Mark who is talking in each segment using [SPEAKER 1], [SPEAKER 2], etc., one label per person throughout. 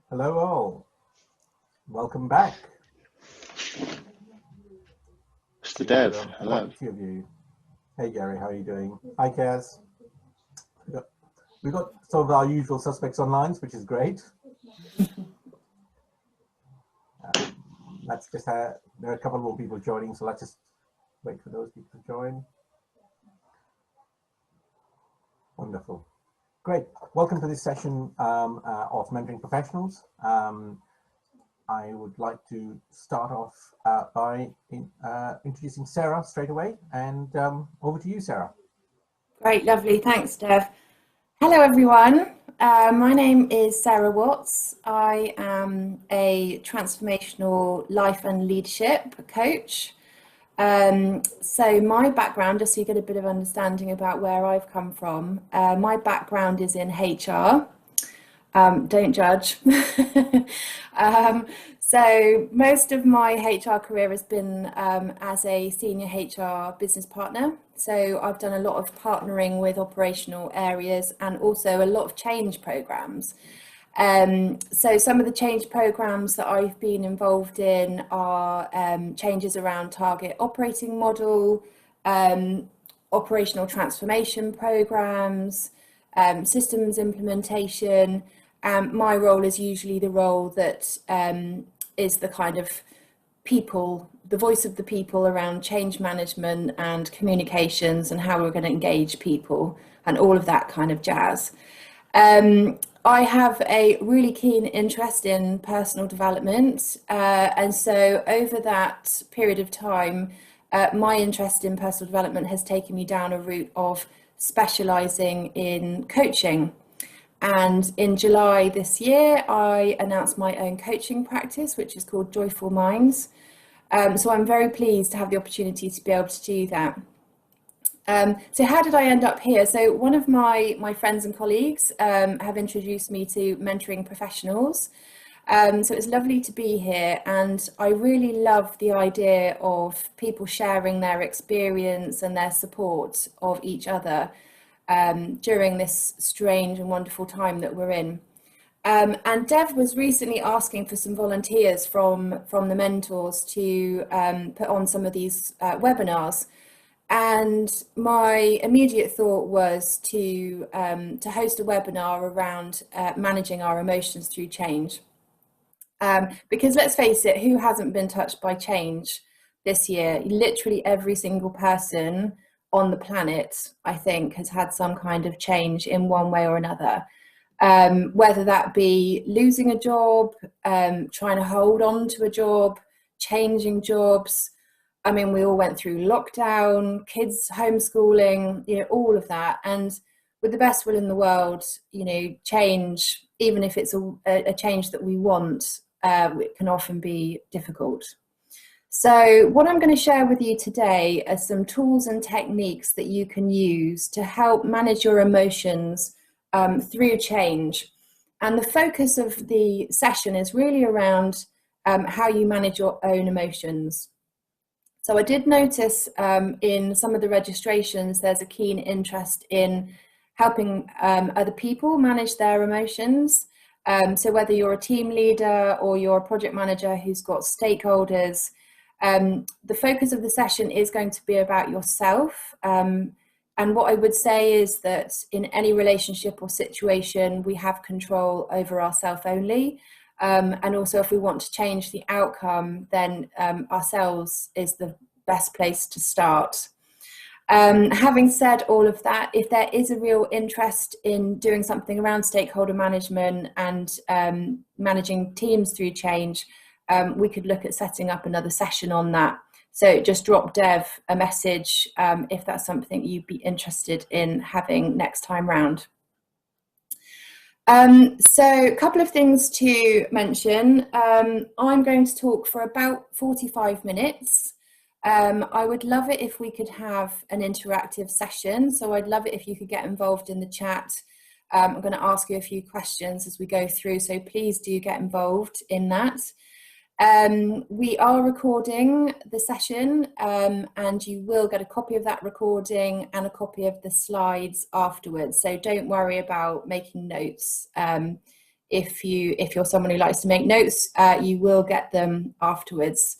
[SPEAKER 1] Hello all, welcome back.
[SPEAKER 2] Mr. Dev, hello.
[SPEAKER 1] Quite a few of you. Hey Gary, how are you doing? Hi Kaz. We got some of our usual suspects online, which is great. Let's just there are a couple more people joining, so let's just wait for those people to join. Wonderful. Great. Welcome to this session of Mentoring Professionals. I would like to start off by introducing Sarah straight away, and over to you, Sarah.
[SPEAKER 3] Great, lovely. Thanks, Dev. Hello, everyone. My name is Sarah Watts. I am a transformational life and leadership coach. So my background, just so you get a bit of understanding about where I've come from, my background is in HR. Don't judge. So most of my HR career has been as a senior HR business partner. So I've done a lot of partnering with operational areas and also a lot of change programs. So some of the change programs that I've been involved in are changes around target operating model, operational transformation programs, systems implementation. My role is usually the role that is the kind of people, the voice of the people around change management and communications and how we're going to engage people and all of that kind of jazz. I have a really keen interest in personal development, and so over that period of time, my interest in personal development has taken me down a route of specialising in coaching. And in July this year, I announced my own coaching practice, which is called Joyful Minds. So I'm very pleased to have the opportunity to be able to do that. So how did I end up here? So one of my friends and colleagues have introduced me to mentoring professionals. So it's lovely to be here, and I really love the idea of people sharing their experience and their support of each other during this strange and wonderful time that we're in. And Dev was recently asking for some volunteers from the mentors to put on some of these webinars. And my immediate thought was to host a webinar around managing our emotions through change. Because let's face it, who hasn't been touched by change this year? Literally every single person on the planet, I think, has had some kind of change in one way or another. Whether that be losing a job, trying to hold on to a job, changing jobs. I mean, we all went through lockdown, kids homeschooling, you know, all of that. And with the best will in the world, you know, change, even if it's a change that we want, it can often be difficult. So what I'm going to share with you today are some tools and techniques that you can use to help manage your emotions through change. And the focus of the session is really around how you manage your own emotions. So I did notice in some of the registrations, there's a keen interest in helping other people manage their emotions. So whether you're a team leader or you're a project manager who's got stakeholders, the focus of the session is going to be about yourself. And what I would say is that in any relationship or situation, we have control over ourselves only. And also, if we want to change the outcome, then ourselves is the best place to start. Having said all of that, if there is a real interest in doing something around stakeholder management and managing teams through change, we could look at setting up another session on that. So just drop Dev a message if that's something you'd be interested in having next time round. So a couple of things to mention. I'm going to talk for about 45 minutes. I would love it if we could have an interactive session. So I'd love it if you could get involved in the chat. I'm going to ask you a few questions as we go through, so please do get involved in that. We are recording the session, and you will get a copy of that recording and a copy of the slides afterwards. So don't worry about making notes. If you're someone who likes to make notes, you will get them afterwards.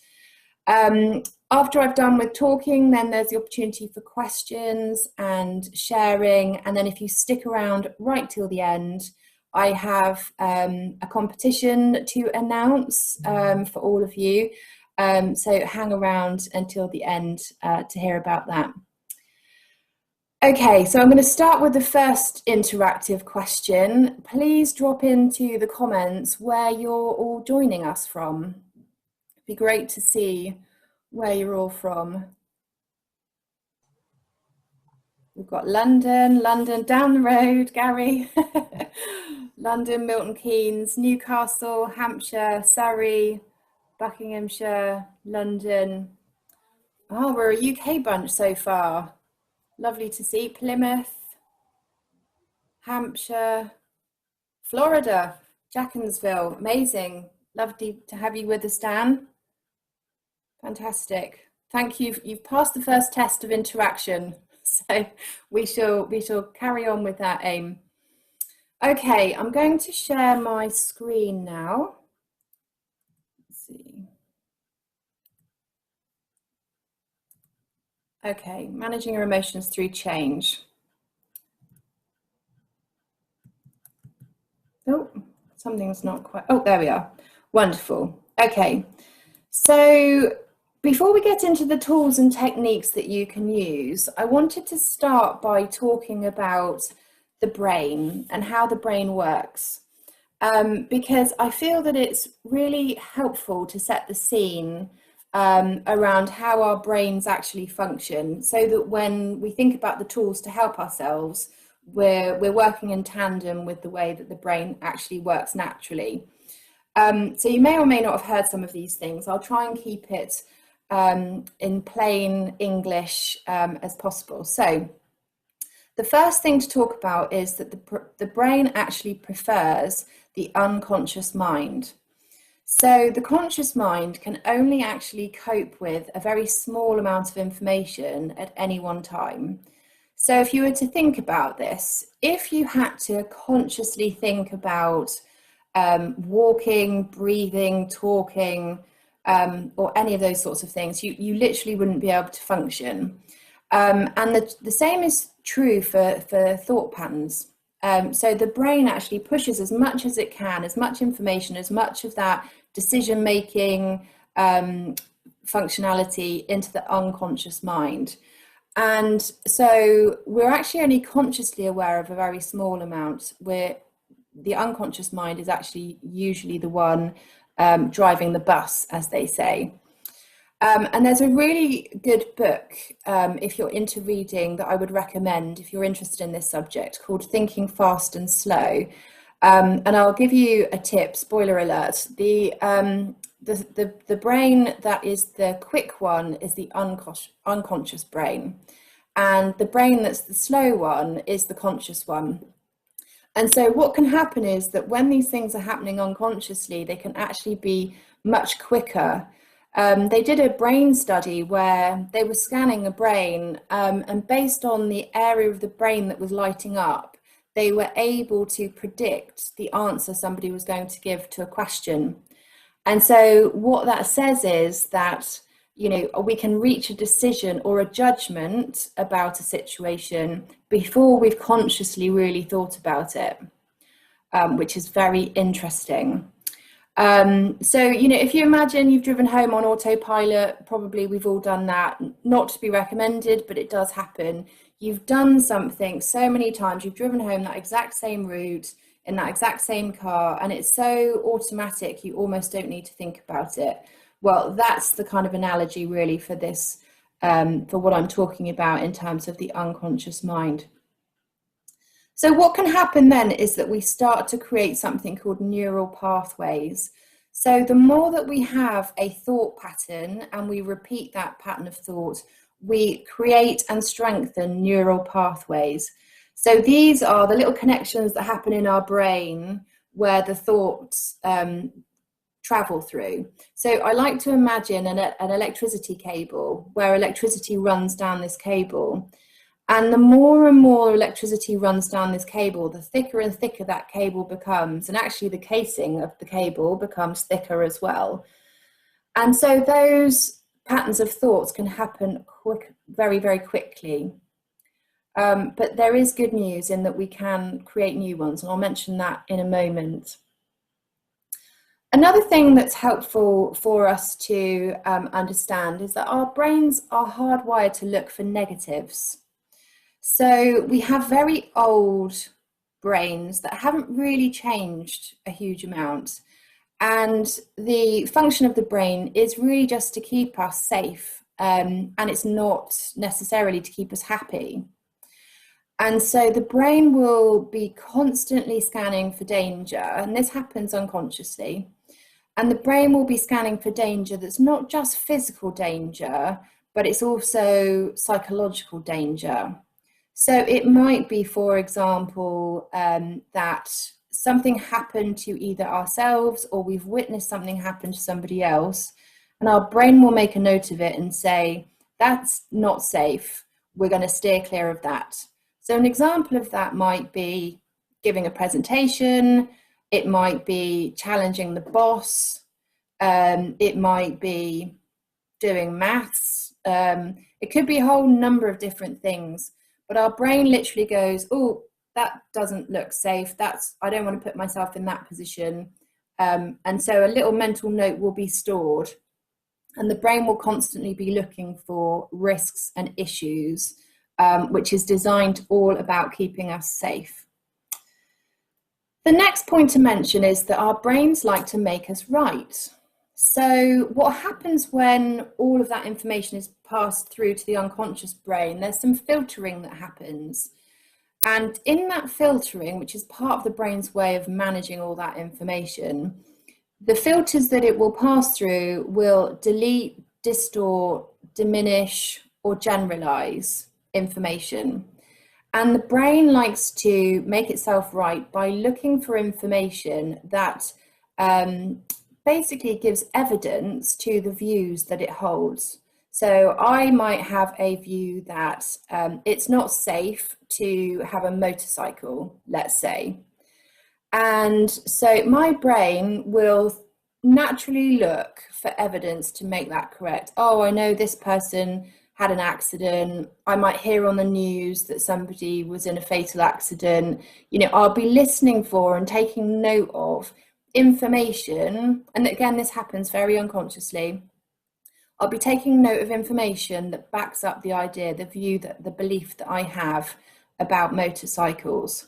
[SPEAKER 3] After I've done with talking, then there's the opportunity for questions and sharing. And then if you stick around right till the end, I have a competition to announce for all of you. So hang around until the end to hear about that. Okay, so I'm going to start with the first interactive question. Please drop into the comments where you're all joining us from. It'd be great to see where you're all from. We've got London down the road, Gary. London, Milton Keynes, Newcastle, Hampshire, Surrey, Buckinghamshire, London. Oh, we're a UK bunch so far. Lovely to see. Plymouth, Hampshire, Florida, Jacksonville. Amazing. Lovely to have you with us, Dan. Fantastic. Thank you. You've passed the first test of interaction. So we shall carry on with that aim. Okay, I'm going to share my screen now. Let's see. Okay, managing your emotions through change. Oh, something's not quite, oh, there we are. Wonderful. Okay, so before we get into the tools and techniques that you can use, I wanted to start by talking about the brain and how the brain works, because I feel that it's really helpful to set the scene around how our brains actually function, so that when we think about the tools to help ourselves, we're working in tandem with the way that the brain actually works naturally. So you may or may not have heard some of these things. I'll try and keep it in plain English as possible. So the first thing to talk about is that the brain actually prefers the unconscious mind. So the conscious mind can only actually cope with a very small amount of information at any one time. So if you were to think about this, if you had to consciously think about walking, breathing, talking, or any of those sorts of things, you literally wouldn't be able to function. And the same is true for thought patterns. So the brain actually pushes as much as it can, as much information, as much of that decision-making functionality into the unconscious mind. And so we're actually only consciously aware of a very small amount, where the unconscious mind is actually usually the one driving the bus, as they say. And there's a really good book, if you're into reading, that I would recommend if you're interested in this subject, called Thinking Fast and Slow. And I'll give you a tip, spoiler alert. The brain that is the quick one is the unconscious brain. And the brain that's the slow one is the conscious one. And so what can happen is that when these things are happening unconsciously, they can actually be much quicker. They did a brain study where they were scanning a brain, and based on the area of the brain that was lighting up, they were able to predict the answer somebody was going to give to a question. And so what that says is that, you know, we can reach a decision or a judgment about a situation before we've consciously really thought about it, which is very interesting. So, you know, if you imagine you've driven home on autopilot, probably we've all done that, not to be recommended, but it does happen. You've done something so many times, you've driven home that exact same route in that exact same car, and it's so automatic, you almost don't need to think about it. Well, that's the kind of analogy really for this, for what I'm talking about in terms of the unconscious mind. So what can happen then is that we start to create something called neural pathways. So the more that we have a thought pattern and we repeat that pattern of thought, we create and strengthen neural pathways. So these are the little connections that happen in our brain where the thoughts travel through. So I like to imagine an electricity cable where electricity runs down this cable. And the more and more electricity runs down this cable, the thicker and thicker that cable becomes. And actually the casing of the cable becomes thicker as well. And so those patterns of thoughts can happen very, very quickly. But there is good news in that we can create new ones. And I'll mention that in a moment. Another thing that's helpful for us to understand is that our brains are hardwired to look for negatives. So we have very old brains that haven't really changed a huge amount. And the function of the brain is really just to keep us safe. And it's not necessarily to keep us happy. And so the brain will be constantly scanning for danger. And this happens unconsciously. And the brain will be scanning for danger that's not just physical danger, but it's also psychological danger. So it might be, for example, that something happened to either ourselves or we've witnessed something happen to somebody else, and our brain will make a note of it and say, that's not safe, we're going to steer clear of that. So an example of that might be giving a presentation, it might be challenging the boss, it might be doing maths, it could be a whole number of different things. But our brain literally goes, oh, that doesn't look safe. I don't want to put myself in that position. And so a little mental note will be stored. And the brain will constantly be looking for risks and issues, which is designed all about keeping us safe. The next point to mention is that our brains like to make us right. So what happens when all of that information is passed through to the unconscious brain, there's some filtering that happens. And in that filtering, which is part of the brain's way of managing all that information, the filters that it will pass through will delete, distort, diminish, or generalize information. And the brain likes to make itself right by looking for information that basically gives evidence to the views that it holds. So I might have a view that it's not safe to have a motorcycle, let's say. And so my brain will naturally look for evidence to make that correct. Oh, I know this person had an accident. I might hear on the news that somebody was in a fatal accident. You know, I'll be listening for and taking note of information, and again, this happens very unconsciously. I'll be taking note of information that backs up the idea, the view, the belief that I have about motorcycles.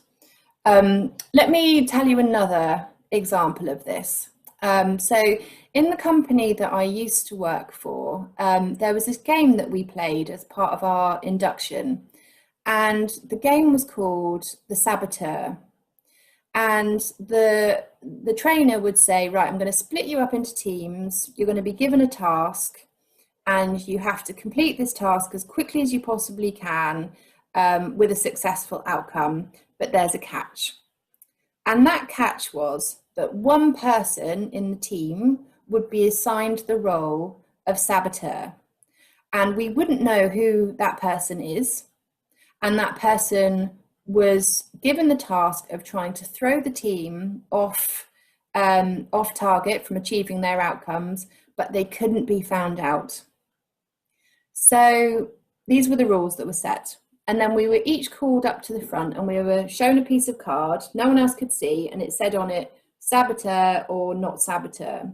[SPEAKER 3] Let me tell you another example of this. So in the company that I used to work for, there was this game that we played as part of our induction, and the game was called The Saboteur. And the trainer would say, right, I'm going to split you up into teams. You're going to be given a task, and you have to complete this task as quickly as you possibly can with a successful outcome. But there's a catch. And that catch was that one person in the team would be assigned the role of saboteur. And we wouldn't know who that person is. And that person was given the task of trying to throw the team off target from achieving their outcomes, but they couldn't be found out. So these were the rules that were set. And then we were each called up to the front and we were shown a piece of card no one else could see, and it said on it, saboteur or not saboteur.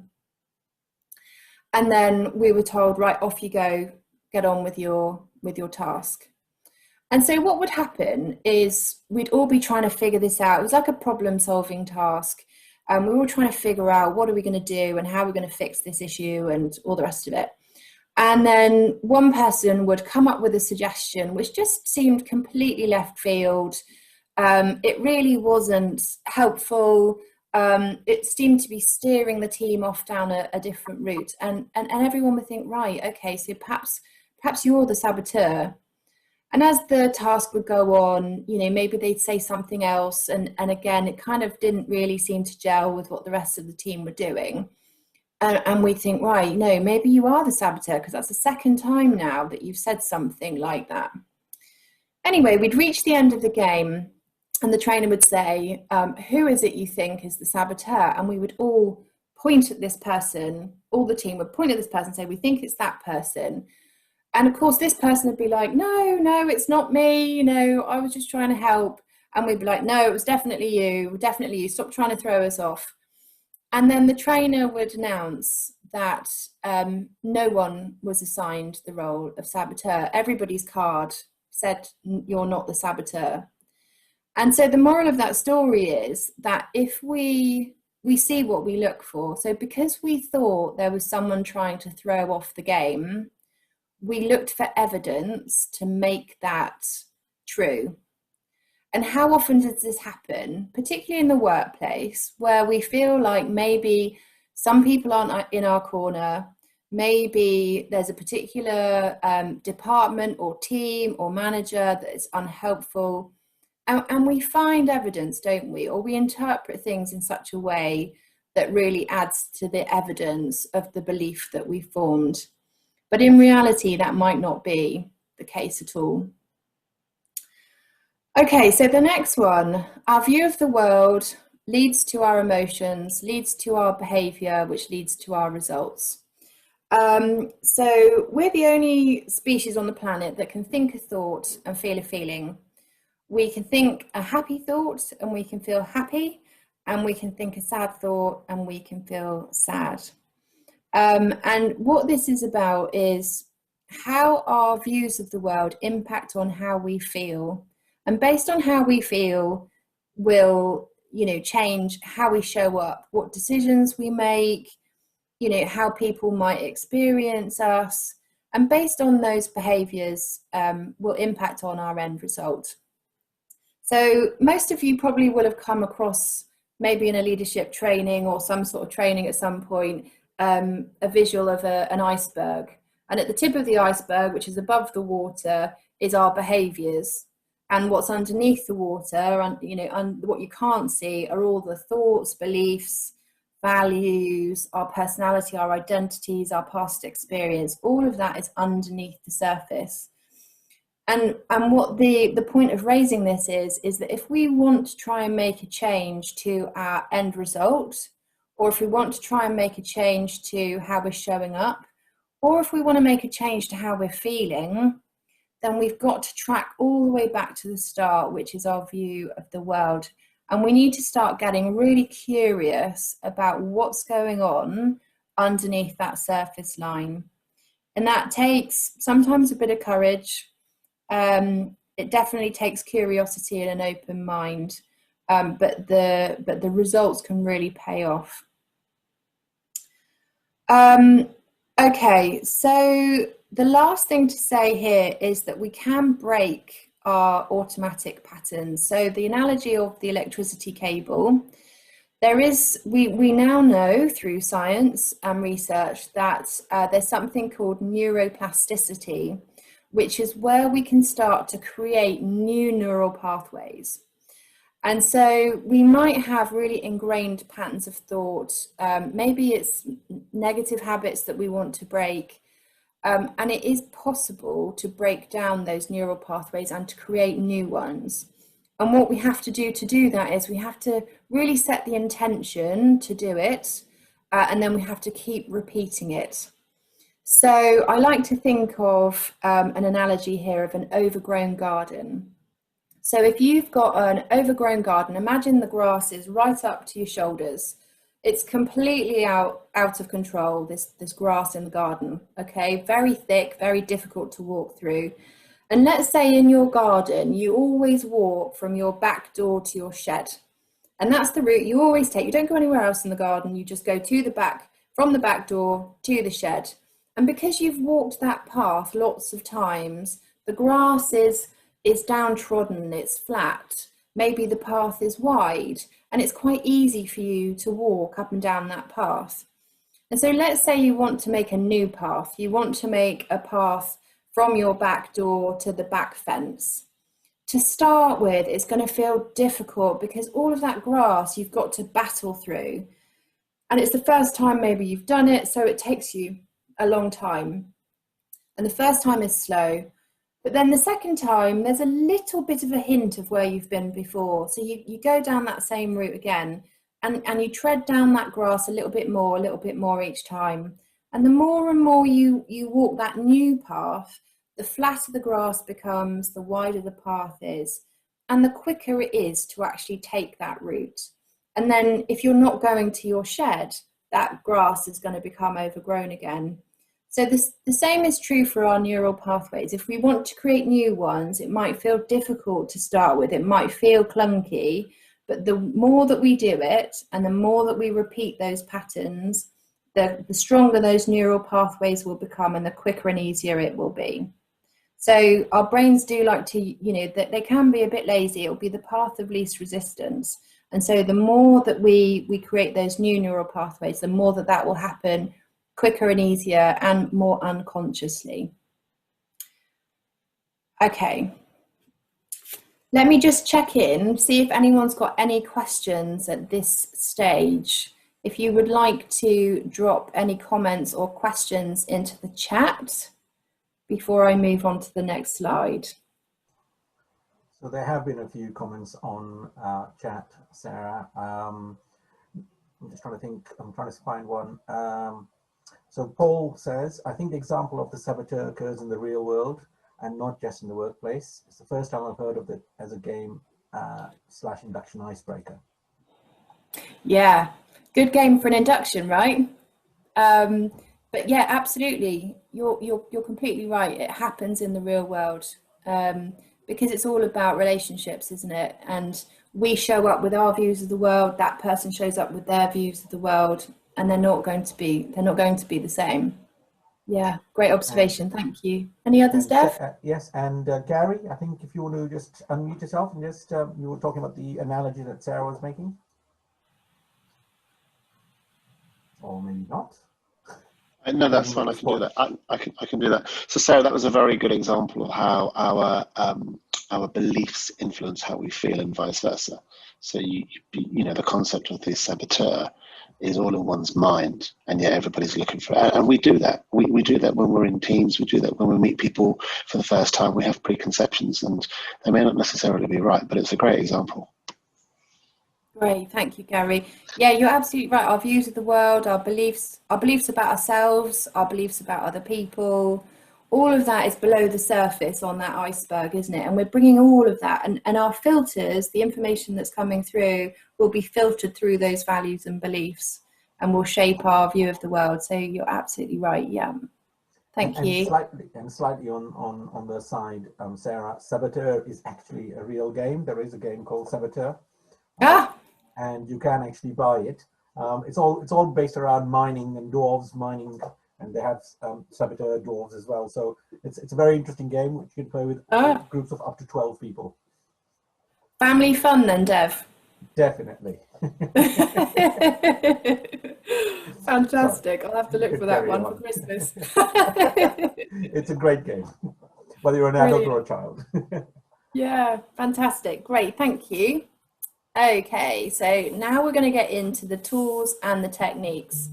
[SPEAKER 3] And then we were told, right, off you go, get on with your task. And so what would happen is we'd all be trying to figure this out. It was like a problem-solving task. And we were all trying to figure out what are we going to do and how are we going to fix this issue and all the rest of it. And then one person would come up with a suggestion which just seemed completely left field. It really wasn't helpful. It seemed to be steering the team off down a different route. And everyone would think, right, okay, so perhaps you're the saboteur. And as the task would go on, you know, maybe they'd say something else. And again, it kind of didn't really seem to gel with what the rest of the team were doing. And we think, right, no, maybe you are the saboteur, because that's the second time now that you've said something like that. Anyway, we'd reach the end of the game and the trainer would say, who is it you think is the saboteur? And we would all point at this person, all the team would point at this person and say, we think it's that person. And of course, this person would be like, no, it's not me. I was just trying to help. And we'd be like, no, it was definitely you. Stop trying to throw us off. And then the trainer would announce that no one was assigned the role of saboteur. Everybody's card said, you're not the saboteur. And so the moral of that story is that if we see what we look for, so because we thought there was someone trying to throw off the game, we looked for evidence to make that true. And how often does this happen, particularly in the workplace, where we feel like maybe some people aren't in our corner, maybe there's a particular department or team or manager that is unhelpful, and we find evidence, don't we? Or we interpret things in such a way that really adds to the evidence of the belief that we formed. But in reality, that might not be the case at all. Okay, so the next one, our view of the world leads to our emotions, leads to our behavior, which leads to our results. So we're the only species on the planet that can think a thought and feel a feeling. We can think a happy thought and we can feel happy, and we can think a sad thought and we can feel sad. And what this is about is how our views of the world impact on how we feel. And based on how we feel will, change how we show up, what decisions we make, how people might experience us. And based on those behaviours will impact on our end result. So most of you probably will have come across, maybe in a leadership training or some sort of training at some point, a visual of an iceberg. And at the tip of the iceberg, which is above the water, is our behaviours. And what's underneath the water, and what you can't see, are all the thoughts, beliefs, values, our personality, our identities, our past experience. All of that is underneath the surface. And what the point of raising this is that if we want to try and make a change to our end result, or if we want to try and make a change to how we're showing up, or if we want to make a change to how we're feeling, then we've got to track all the way back to the start, which is our view of the world. And we need to start getting really curious about what's going on underneath that surface line. And that takes sometimes a bit of courage. It definitely takes curiosity and an open mind, but the results can really pay off. Okay, so the last thing to say here is that we can break our automatic patterns. So the analogy of the electricity cable, we now know through science and research that there's something called neuroplasticity, which is where we can start to create new neural pathways. And so we might have really ingrained patterns of thought. Maybe it's negative habits that we want to break. And it is possible to break down those neural pathways and to create new ones. And what we have to do that is we have to really set the intention to do it, and then we have to keep repeating it. So I like to think of an analogy here of an overgrown garden. So if you've got an overgrown garden, imagine the grass is right up to your shoulders. It's completely out of control, this grass in the garden, okay? Very thick, very difficult to walk through. And let's say in your garden, you always walk from your back door to your shed. And that's the route you always take. You don't go anywhere else in the garden. You just go to the back, from the back door to the shed. And because you've walked that path lots of times, the grass is downtrodden, it's flat. Maybe the path is wide, and it's quite easy for you to walk up and down that path. And so let's say you want to make a new path. You want to make a path from your back door to the back fence. To start with, it's going to feel difficult because all of that grass you've got to battle through. and it's the first time maybe you've done it, so it takes you a long time. And the first time is slow, but then the second time there's a little bit of a hint of where you've been before. So you go down that same route again, and you tread down that grass a little bit more each time. And the more and more you walk that new path, the flatter the grass becomes, the wider the path is, and the quicker it is to actually take that route. And then if you're not going to your shed, that grass is going to become overgrown again. So the same is true for our neural pathways. If we want to create new ones, it might feel difficult to start with. It might feel clunky, but the more that we do it and the more that we repeat those patterns, the stronger those neural pathways will become and the quicker and easier it will be. So our brains do like to, that they can be a bit lazy. It will be the path of least resistance. And so the more that we create those new neural pathways, the more that will happen quicker and easier and more unconsciously. Okay. Let me just check in, see if anyone's got any questions at this stage. If you would like to drop any comments or questions into the chat before I move on to the next slide.
[SPEAKER 1] So there have been a few comments on chat, Sarah. I'm just trying to think, I'm trying to find one. So Paul says, I think the example of the saboteur occurs in the real world and not just in the workplace. It's the first time I've heard of it as a game / induction icebreaker. Yeah.
[SPEAKER 3] Good game for an induction, right? But yeah, absolutely. You're completely right. It happens in the real world because it's all about relationships, isn't it? And we show up with our views of the world. That person shows up with their views of the world, and they're not going to be the same. Yeah, great observation. Thank you. Any others, Dev?
[SPEAKER 1] Yes, and Gary, I think if you want to just unmute yourself and just you were talking about the analogy that Sarah was making. Or maybe not.
[SPEAKER 2] No, that's fine. I can do that. I can do that. So, Sarah, that was a very good example of how our beliefs influence how we feel, and vice versa. So, you know, the concept of the saboteur is all in one's mind, and yet everybody's looking for it. And we do that. We do that when we're in teams. We do that when we meet people for the first time. We have preconceptions, and they may not necessarily be right, but it's a great example.
[SPEAKER 3] Great, thank you, Gary. Yeah, you're absolutely right. Our views of the world, our beliefs about ourselves, our beliefs about other people, all of that is below the surface on that iceberg, isn't it? And we're bringing all of that, and our filters, the information that's coming through, will be filtered through those values and beliefs, and will shape our view of the world. So you're absolutely right. Yeah, thank you.
[SPEAKER 1] Slightly on the side, Sarah, Saboteur is actually a real game. There is a game called Saboteur. And you can actually buy it. It's all based around mining and dwarves mining, and they have saboteur dwarves as well. So it's a very interesting game which you can play with groups of up to 12 people.
[SPEAKER 3] Family fun then, Dev.
[SPEAKER 1] Definitely.
[SPEAKER 3] Fantastic. I'll have to look for that one for Christmas.
[SPEAKER 1] It's a great game, whether you're an adult or a child.
[SPEAKER 3] Yeah, fantastic. Great, thank you. Okay, so now we're going to get into the tools and the techniques.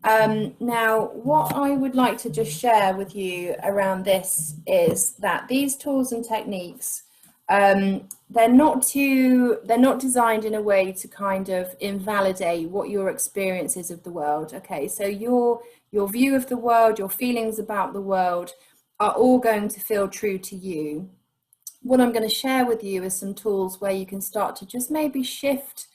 [SPEAKER 3] Now, what I would like to just share with you around this is that these tools and techniques, they're not designed in a way to kind of invalidate what your experience is of the world. Okay, so your view of the world, your feelings about the world are all going to feel true to you. What I'm going to share with you is some tools where you can start to just maybe shift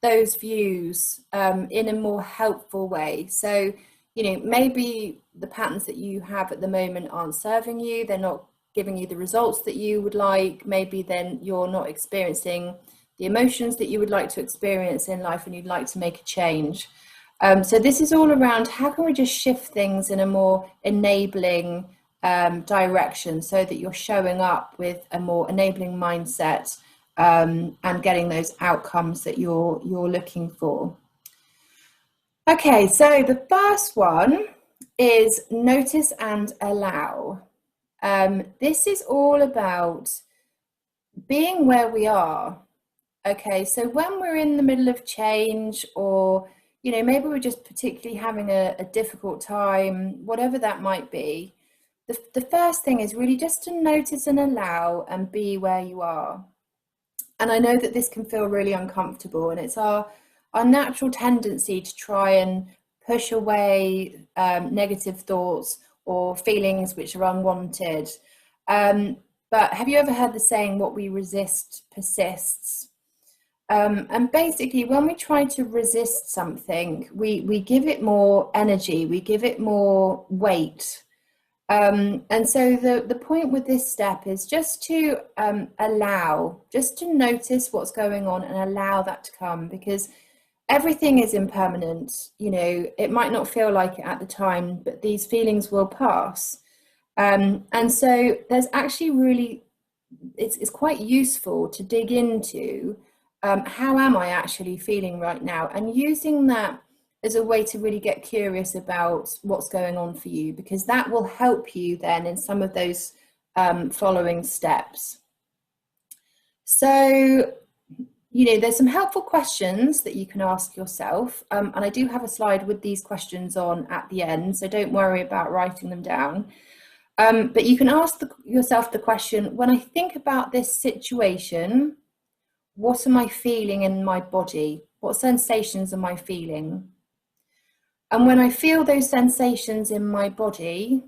[SPEAKER 3] those views in a more helpful way. So, you know, maybe the patterns that you have at the moment aren't serving you, they're not giving you the results that you would like, maybe then you're not experiencing the emotions that you would like to experience in life and you'd like to make a change. So this is all around how can we just shift things in a more enabling direction so that you're showing up with a more enabling mindset and getting those outcomes that you're looking for. Okay, so the first one is notice and allow. This is all about being where we are. Okay, so when we're in the middle of change, or you know, maybe we're just particularly having a difficult time, whatever that might be, the first thing is really just to notice and allow and be where you are. And I know that this can feel really uncomfortable, and it's our natural tendency to try and push away negative thoughts or feelings which are unwanted. But have you ever heard the saying, what we resist persists? And basically, when we try to resist something, we give it more energy, we give it more weight. And so the point with this step is just to allow, just to notice what's going on and allow that to come, because everything is impermanent. You know, it might not feel like it at the time, but these feelings will pass. And so there's actually really, it's quite useful to dig into how am I actually feeling right now, and using that as a way to really get curious about what's going on for you, because that will help you then in some of those following steps. So, you know, there's some helpful questions that you can ask yourself, and I do have a slide with these questions on at the end, so don't worry about writing them down. But you can ask yourself the question, when I think about this situation, what am I feeling in my body? What sensations am I feeling? And when I feel those sensations in my body,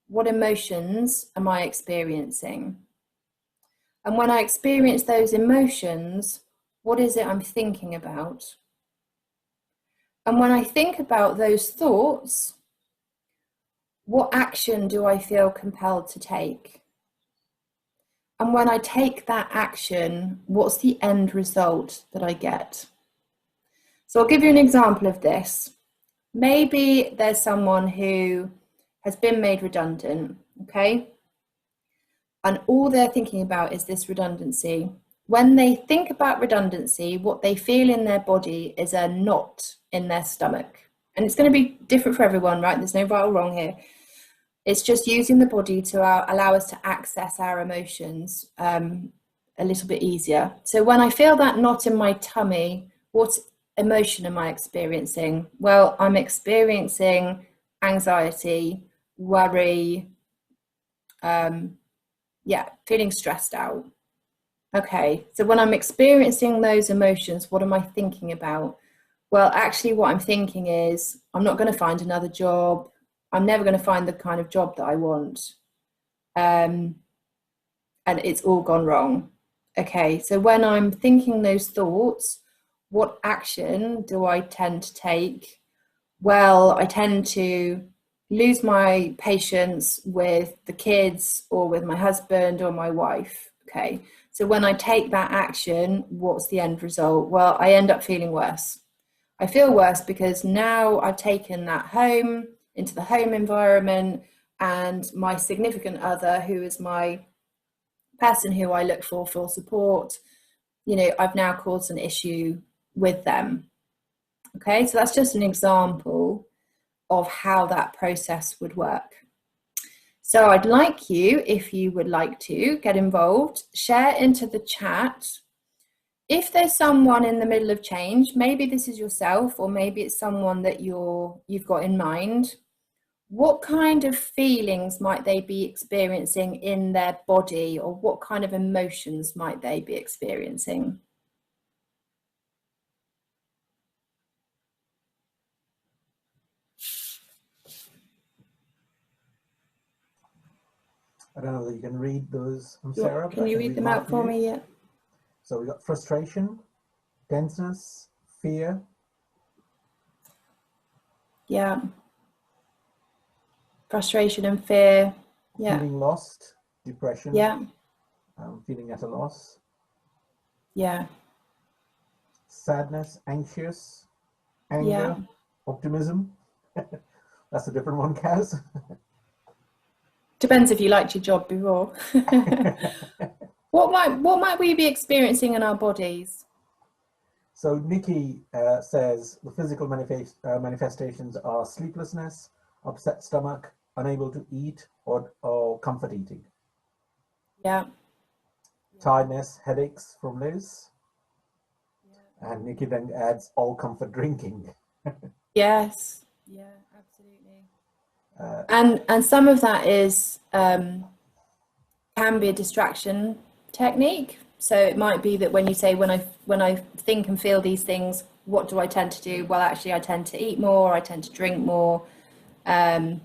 [SPEAKER 3] what emotions am I experiencing? And when I experience those emotions, what is it I'm thinking about? And when I think about those thoughts, what action do I feel compelled to take? And when I take that action, what's the end result that I get? So I'll give you an example of this. Maybe there's someone who has been made redundant, okay? And all they're thinking about is this redundancy. When they think about redundancy, what they feel in their body is a knot in their stomach. And it's going to be different for everyone, right? There's no right or wrong here. It's just using the body to allow us to access our emotions a little bit easier. So when I feel that knot in my tummy, what emotion am I experiencing? Well, I'm experiencing anxiety, worry, feeling stressed out. Okay, so when I'm experiencing those emotions, what am I thinking about? Well, actually what I'm thinking is, I'm not going to find another job. I'm never going to find the kind of job that I want. And it's all gone wrong. Okay, so when I'm thinking those thoughts, what action do I tend to take? Well, I tend to lose my patience with the kids or with my husband or my wife. Okay, so when I take that action, what's the end result? Well, I end up feeling worse. I feel worse because now I've taken that home, into the home environment, and my significant other, who is my person who I look for support, you know, I've now caused an issue with them. Okay, so that's just an example of how that process would work. So I'd like you, if you would like to get involved, share into the chat. If there's someone in the middle of change, maybe this is yourself, or maybe it's someone that you've got in mind, what kind of feelings might they be experiencing in their body, or what kind of emotions might they be experiencing?
[SPEAKER 1] I don't know whether you can read those, Sarah.
[SPEAKER 3] Can you read them out for me? Yeah.
[SPEAKER 1] So we got frustration, tenseness, fear.
[SPEAKER 3] Yeah. Frustration and fear. Yeah.
[SPEAKER 1] Feeling lost, depression.
[SPEAKER 3] Yeah.
[SPEAKER 1] Feeling at a loss.
[SPEAKER 3] Yeah.
[SPEAKER 1] Sadness, anxious, anger,
[SPEAKER 3] Yeah.
[SPEAKER 1] optimism. That's a different one, Kaz.
[SPEAKER 3] Depends if you liked your job before. What might we be experiencing in our bodies?
[SPEAKER 1] So Nikki says the physical manifestations are sleeplessness, upset stomach, unable to eat, or comfort eating.
[SPEAKER 3] Yeah.
[SPEAKER 1] Tiredness, headaches from Liz. And Nikki then adds all comfort drinking.
[SPEAKER 3] Yes, yeah, absolutely. And some of that is can be a distraction technique. So it might be that when you say, when I think and feel these things, what do I tend to do? Well, actually, I tend to eat more. I tend to drink more. Well,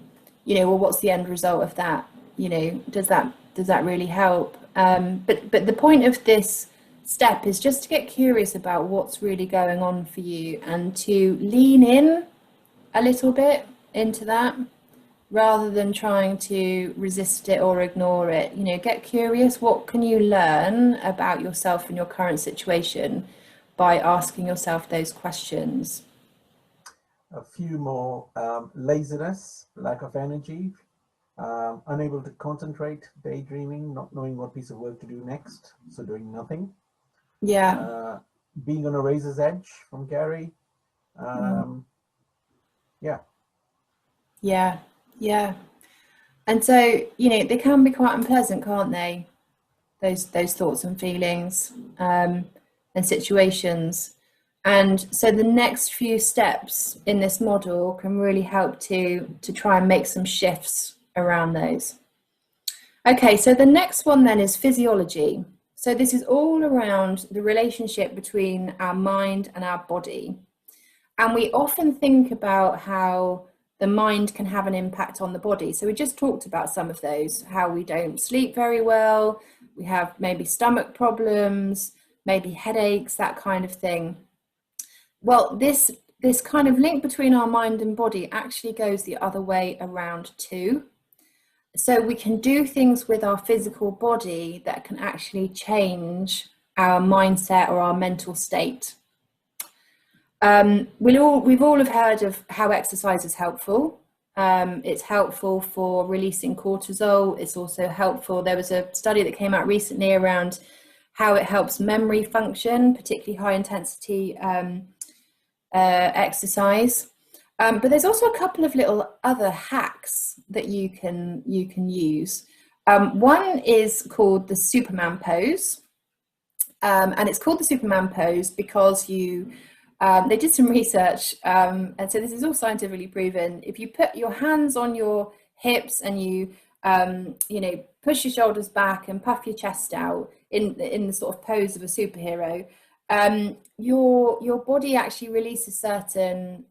[SPEAKER 3] what's the end result of that? Does that really help? But the point of this step is just to get curious about what's really going on for you and to lean in a little bit into that rather than trying to resist it or ignore it. Get curious. What can you learn about yourself and your current situation by asking yourself those questions?
[SPEAKER 1] A few more. Laziness, lack of energy, unable to concentrate, daydreaming, not knowing what piece of work to do next, so doing nothing.
[SPEAKER 3] Yeah.
[SPEAKER 1] Being on a razor's edge from Gary.
[SPEAKER 3] Yeah. And so, they can be quite unpleasant, can't they? Those thoughts and feelings and situations. And so the next few steps in this model can really help to try and make some shifts around those. Okay, so the next one then is physiology. So this is all around the relationship between our mind and our body. And we often think about how the mind can have an impact on the body. So we just talked about some of those, how we don't sleep very well, we have maybe stomach problems, maybe headaches, that kind of thing. Well, this kind of link between our mind and body actually goes the other way around too. So we can do things with our physical body that can actually change our mindset or our mental state. We've all have heard of how exercise is helpful. It's helpful for releasing cortisol. It's also helpful. There was a study that came out recently around how it helps memory function, particularly high intensity exercise. But there's also a couple of little other hacks that you can use. One is called the Superman pose, and it's called the Superman pose because they did some research, and so this is all scientifically proven. If you put your hands on your hips and you push your shoulders back and puff your chest out in the sort of pose of a superhero, your body actually releases certain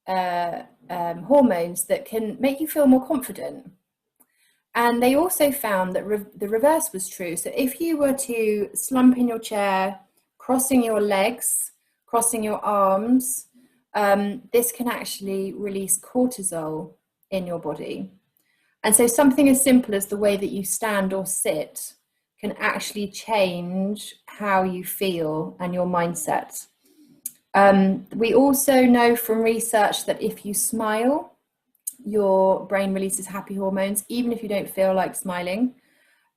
[SPEAKER 3] hormones that can make you feel more confident. And they also found that the reverse was true. So if you were to slump in your chair, crossing your legs, crossing your arms, this can actually release cortisol in your body. And so something as simple as the way that you stand or sit can actually change how you feel and your mindset. We also know from research that if you smile, your brain releases happy hormones, even if you don't feel like smiling.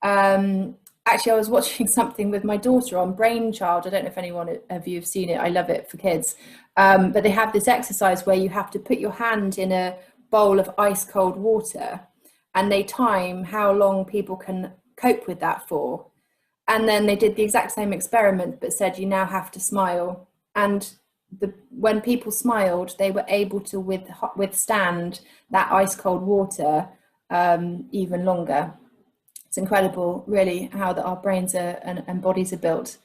[SPEAKER 3] Actually, I was watching something with my daughter on Brainchild. I don't know if anyone of you have seen it. I love it for kids. But they have this exercise where you have to put your hand in a bowl of ice cold water and they time how long people can cope with that for. And then they did the exact same experiment, but said you now have to smile. And when people smiled, they were able to withstand that ice cold water even longer. It's incredible, really, how that our brains and bodies are built.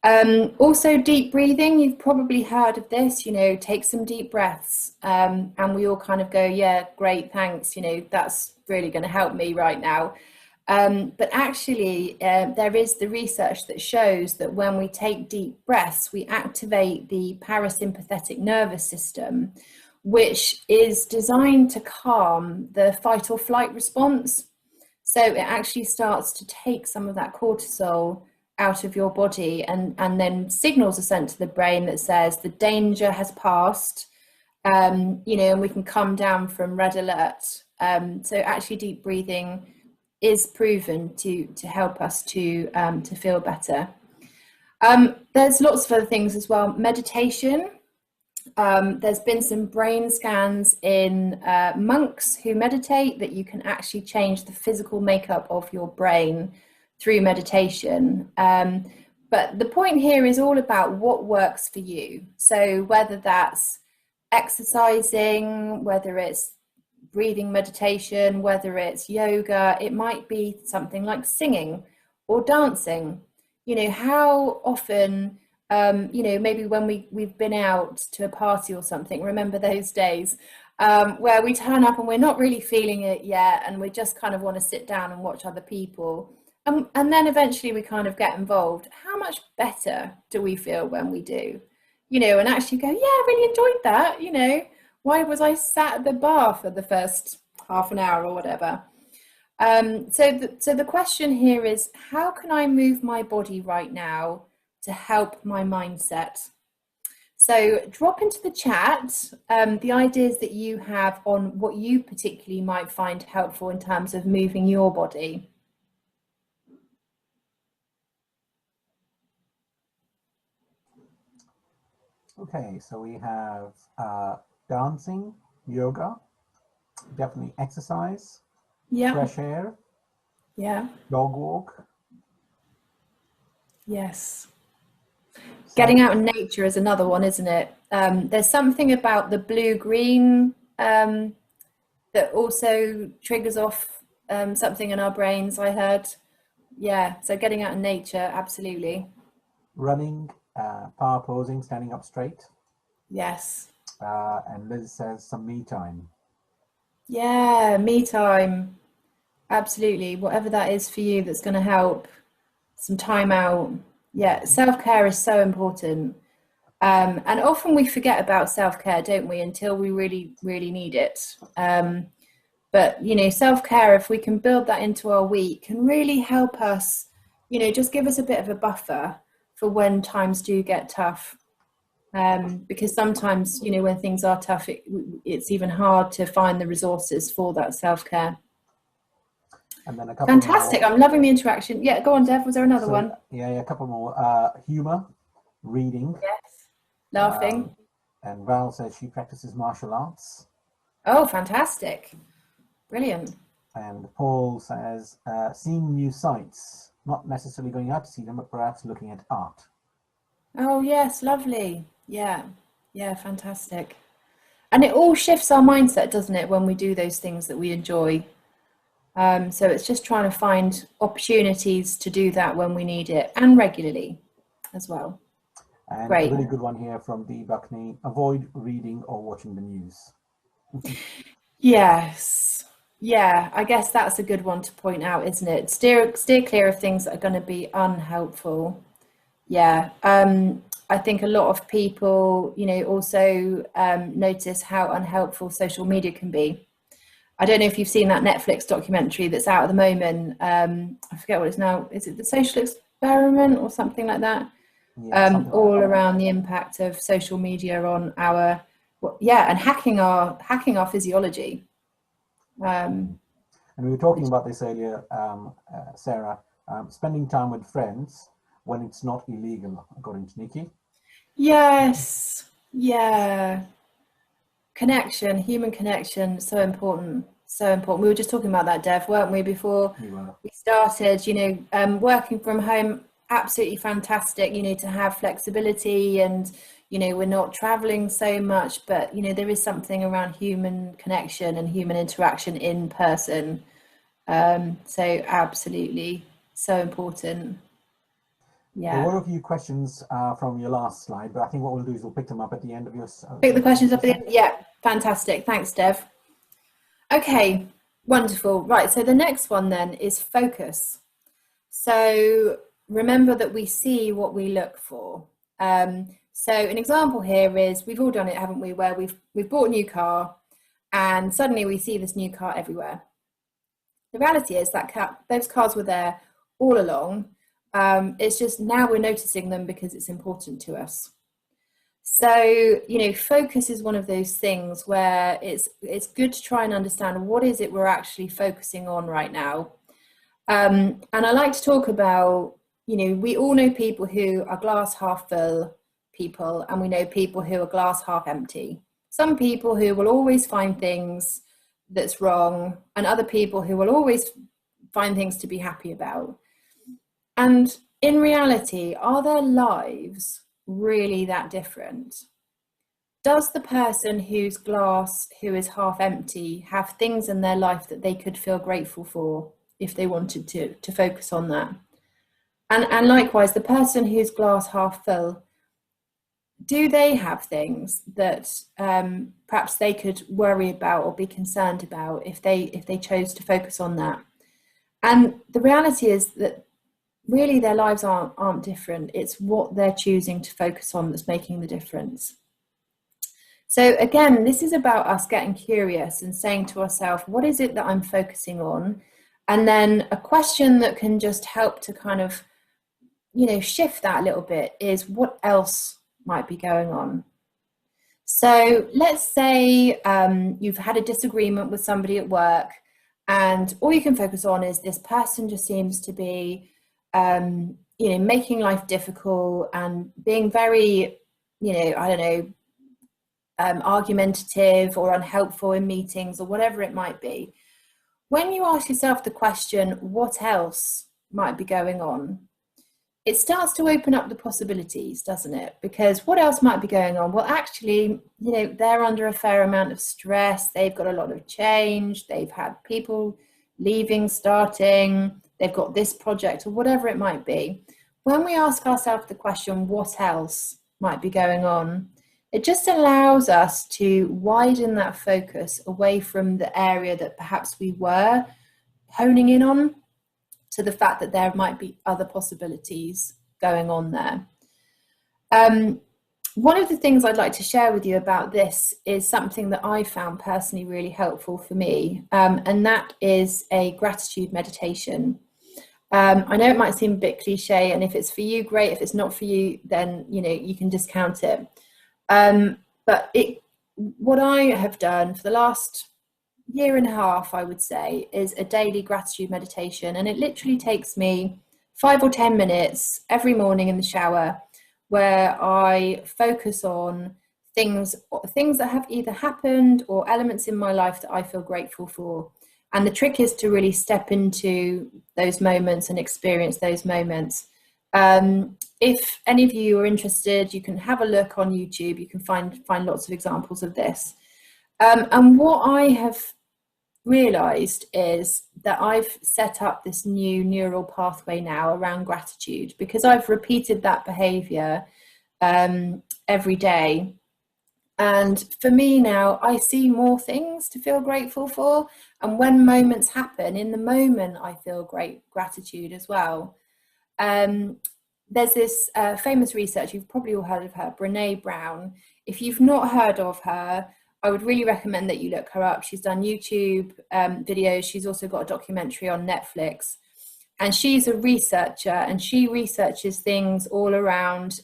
[SPEAKER 3] Also, deep breathing. You've probably heard of this. Take some deep breaths, and we all kind of go, "Yeah, great, thanks. That's really going to help me right now." But actually, there is the research that shows that when we take deep breaths, we activate the parasympathetic nervous system, which is designed to calm the fight or flight response. So it actually starts to take some of that cortisol out of your body, and then signals are sent to the brain that says the danger has passed, and we can come down from red alert. So actually deep breathing is proven to help us to feel better. There's lots of other things as well. Meditation. There's been some brain scans in monks who meditate that you can actually change the physical makeup of your brain through meditation. But the point here is all about what works for you. So whether that's exercising, whether it's breathing meditation, whether it's yoga, it might be something like singing or dancing. You know, how often, you know, maybe when we've been out to a party or something, remember those days where we turn up and we're not really feeling it yet, and we just kind of want to sit down and watch other people. And then eventually we kind of get involved. How much better do we feel when we do? You know, and actually go, yeah, I really enjoyed that, you know. Why was I sat at the bar for the first half an hour or whatever? So the question here is, how can I move my body right now to help my mindset? So drop into the chat the ideas that you have on what you particularly might find helpful in terms of moving your body.
[SPEAKER 1] Okay, so we have dancing, yoga, definitely exercise,
[SPEAKER 3] Yeah.
[SPEAKER 1] fresh air,
[SPEAKER 3] Yeah.
[SPEAKER 1] dog walk.
[SPEAKER 3] Yes. Getting out in nature is another one, isn't it? There's something about the blue-green that also triggers off something in our brains, I heard. Yeah, so getting out in nature, absolutely.
[SPEAKER 1] Running, power posing, standing up straight.
[SPEAKER 3] Yes.
[SPEAKER 1] And Liz says some me time.
[SPEAKER 3] Yeah, me time. Absolutely. Whatever that is for you that's going to help. Some time out. Yeah, self-care is so important. And often we forget about self-care, don't we, until we really, really need it. But, you know, self-care, if we can build that into our week, can really help us, you know, just give us a bit of a buffer for when times do get tough. Because sometimes, you know, when things are tough, it's even hard to find the resources for that self-care.
[SPEAKER 1] And then a couple
[SPEAKER 3] Fantastic.
[SPEAKER 1] more.
[SPEAKER 3] I'm loving the interaction. Yeah, go on, Dev. Was there another one?
[SPEAKER 1] Yeah, a couple more. Humor, reading.
[SPEAKER 3] Yes. Laughing.
[SPEAKER 1] And Val says she practices martial arts.
[SPEAKER 3] Oh, fantastic. Brilliant.
[SPEAKER 1] And Paul says seeing new sights, not necessarily going out to see them, but perhaps looking at art.
[SPEAKER 3] Oh, yes. Lovely. Yeah. Yeah, fantastic. And it all shifts our mindset, doesn't it, when we do those things that we enjoy? So it's just trying to find opportunities to do that when we need it, and regularly as well.
[SPEAKER 1] And
[SPEAKER 3] Great.
[SPEAKER 1] a really good one here from Dee Buckney: avoid reading or watching the news.
[SPEAKER 3] Yes. Yeah, I guess that's a good one to point out, isn't it? Steer clear of things that are going to be unhelpful. Yeah. I think a lot of people, you know, also notice how unhelpful social media can be. I don't know if you've seen that Netflix documentary that's out at the moment. I forget what it's now. Is it The Social Experiment or something like that?
[SPEAKER 1] Yeah,
[SPEAKER 3] all around the impact of social media on our, and hacking our physiology.
[SPEAKER 1] And we were talking about this earlier, Sarah, spending time with friends when it's not illegal, according to Nikki.
[SPEAKER 3] Yes. Yeah. Connection, human connection, so important. So important. We were just talking about that, Dev, weren't we, before we started? You know, working from home, absolutely fantastic, you know, to have flexibility, and, you know, we're not traveling so much, but, you know, there is something around human connection and human interaction in person. So absolutely, so important. Yeah.
[SPEAKER 1] There were a few questions from your last slide, but I think what we'll do is we'll pick them up at the end of your.
[SPEAKER 3] Pick the questions up at the end. Yeah, fantastic. Thanks, Dev. Okay, wonderful. Right, so the next one then is focus. So remember that we see what we look for. So an example here is, we've all done it, haven't we, where we've bought a new car and suddenly we see this new car everywhere. The reality is that those cars were there all along. It's just now we're noticing them because it's important to us. So, you know, focus is one of those things where it's good to try and understand what is it we're actually focusing on right now. And I like to talk about, you know, we all know people who are glass half full people, and we know people who are glass half empty. Some people who will always find things that's wrong, and other people who will always find things to be happy about. And in reality, are their lives really that different? does the person whose glass, who is half empty, have things in their life that they could feel grateful for if they wanted to focus on that? And likewise, the person whose glass half full, do they have things that perhaps they could worry about or be concerned about if they chose to focus on that? And the reality is that really their lives aren't different. It's what they're choosing to focus on that's making the difference. So again, this is about us getting curious and saying to ourselves, what is it that I'm focusing on? And then a question that can just help to kind of, shift that a little bit is, what else might be going on? So let's say you've had a disagreement with somebody at work, and all you can focus on is this person just seems to be, making life difficult and being very, argumentative or unhelpful in meetings or whatever it might be. When you ask yourself the question, what else might be going on? It starts to open up the possibilities, doesn't it? Because what else might be going on? Well, actually, they're under a fair amount of stress. They've got a lot of change. They've had people leaving, starting. They've got this project or whatever it might be. When we ask ourselves the question, what else might be going on? It just allows us to widen that focus away from the area that perhaps we were honing in on, to the fact that there might be other possibilities going on there. One of the things I'd like to share with you about this is something that I found personally really helpful for me, and that is a gratitude meditation. I know it might seem a bit cliche, and if it's for you, great. If it's not for you, then you can discount it. But what I have done for the last year and a half, I would say, is a daily gratitude meditation, and it literally takes me 5 or 10 minutes every morning in the shower, where I focus on things that have either happened or elements in my life that I feel grateful for. And the trick is to really step into those moments and experience those moments. If any of you are interested, you can have a look on YouTube. You can find lots of examples of this. And what I have realized is that I've set up this new neural pathway now around gratitude, because I've repeated that behavior every day. And for me now, I see more things to feel grateful for. And when moments happen, in the moment, I feel great gratitude as well. There's this famous researcher, you've probably all heard of her, Brené Brown. If you've not heard of her, I would really recommend that you look her up. She's done YouTube videos. She's also got a documentary on Netflix. And she's a researcher, and she researches things all around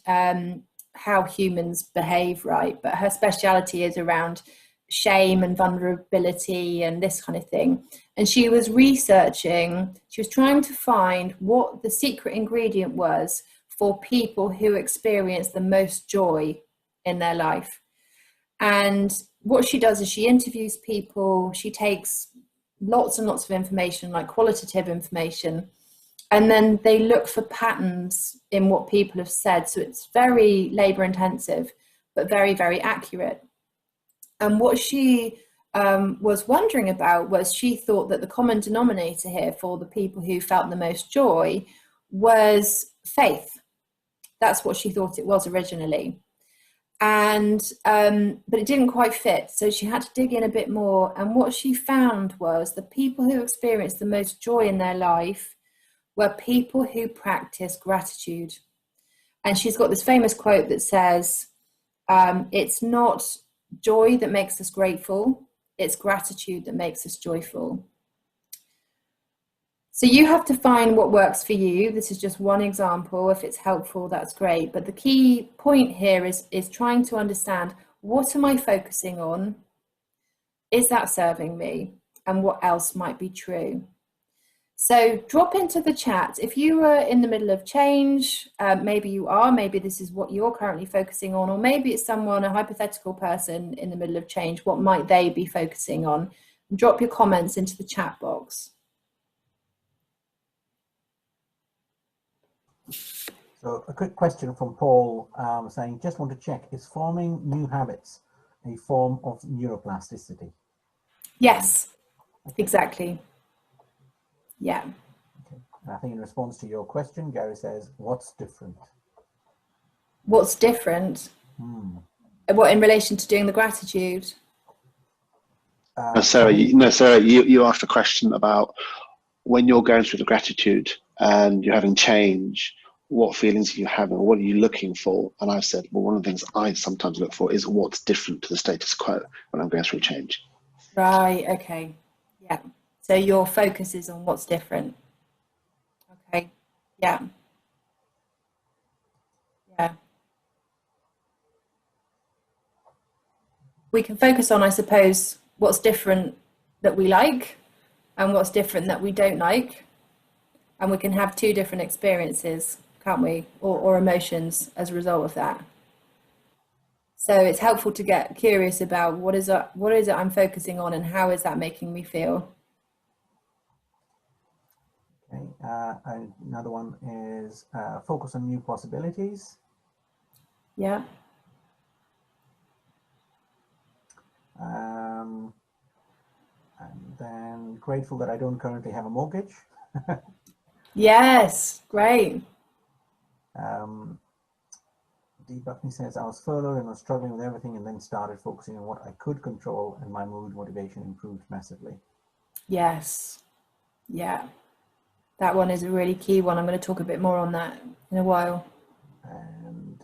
[SPEAKER 3] how humans behave, right? But her speciality is around shame and vulnerability and this kind of thing. And she was trying to find what the secret ingredient was for people who experience the most joy in their life. And what she does is she interviews people, she takes lots and lots of information, like qualitative information, and then they look for patterns in what people have said. So it's very labor intensive, but very, very accurate. And what she was wondering about was, she thought that the common denominator here for the people who felt the most joy was faith. That's what she thought it was originally. And but it didn't quite fit, so she had to dig in a bit more. And what she found was the people who experienced the most joy in their life were people who practice gratitude. And she's got this famous quote that says, it's not joy that makes us grateful, it's gratitude that makes us joyful. So you have to find what works for you. This is just one example. If it's helpful, that's great. But the key point here is trying to understand, what am I focusing on? Is that serving me? And what else might be true? So drop into the chat. If you are in the middle of change, maybe this is what you're currently focusing on, or maybe it's someone, a hypothetical person in the middle of change. What might they be focusing on? Drop your comments into the chat box.
[SPEAKER 1] So a quick question from Paul saying, just want to check, is forming new habits a form of neuroplasticity?
[SPEAKER 3] Yes, exactly. Yeah.
[SPEAKER 1] Okay. And I think in response to your question, Gary says, what's different?
[SPEAKER 3] What's different? What, in relation to doing the gratitude?
[SPEAKER 2] Sarah, you asked a question about when you're going through the gratitude and you're having change, what feelings are you having? What are you looking for? And I said, well, one of the things I sometimes look for is what's different to the status quo when I'm going through change.
[SPEAKER 3] Right, okay. Yeah. So your focus is on what's different. Okay. Yeah. Yeah. We can focus on, I suppose, what's different that we like and what's different that we don't like. And we can have two different experiences, can't we? Or emotions as a result of that. So it's helpful to get curious about what is it I'm focusing on and how is that making me feel?
[SPEAKER 1] Okay, and another one is focus on new possibilities.
[SPEAKER 3] Yeah.
[SPEAKER 1] And then grateful that I don't currently have a mortgage.
[SPEAKER 3] Yes, great.
[SPEAKER 1] Dee Buckney says, I was furloughed and was struggling with everything and then started focusing on what I could control and my mood motivation improved massively.
[SPEAKER 3] Yes. Yeah. That one is a really key one. I'm going to talk a bit more on that in a while.
[SPEAKER 1] And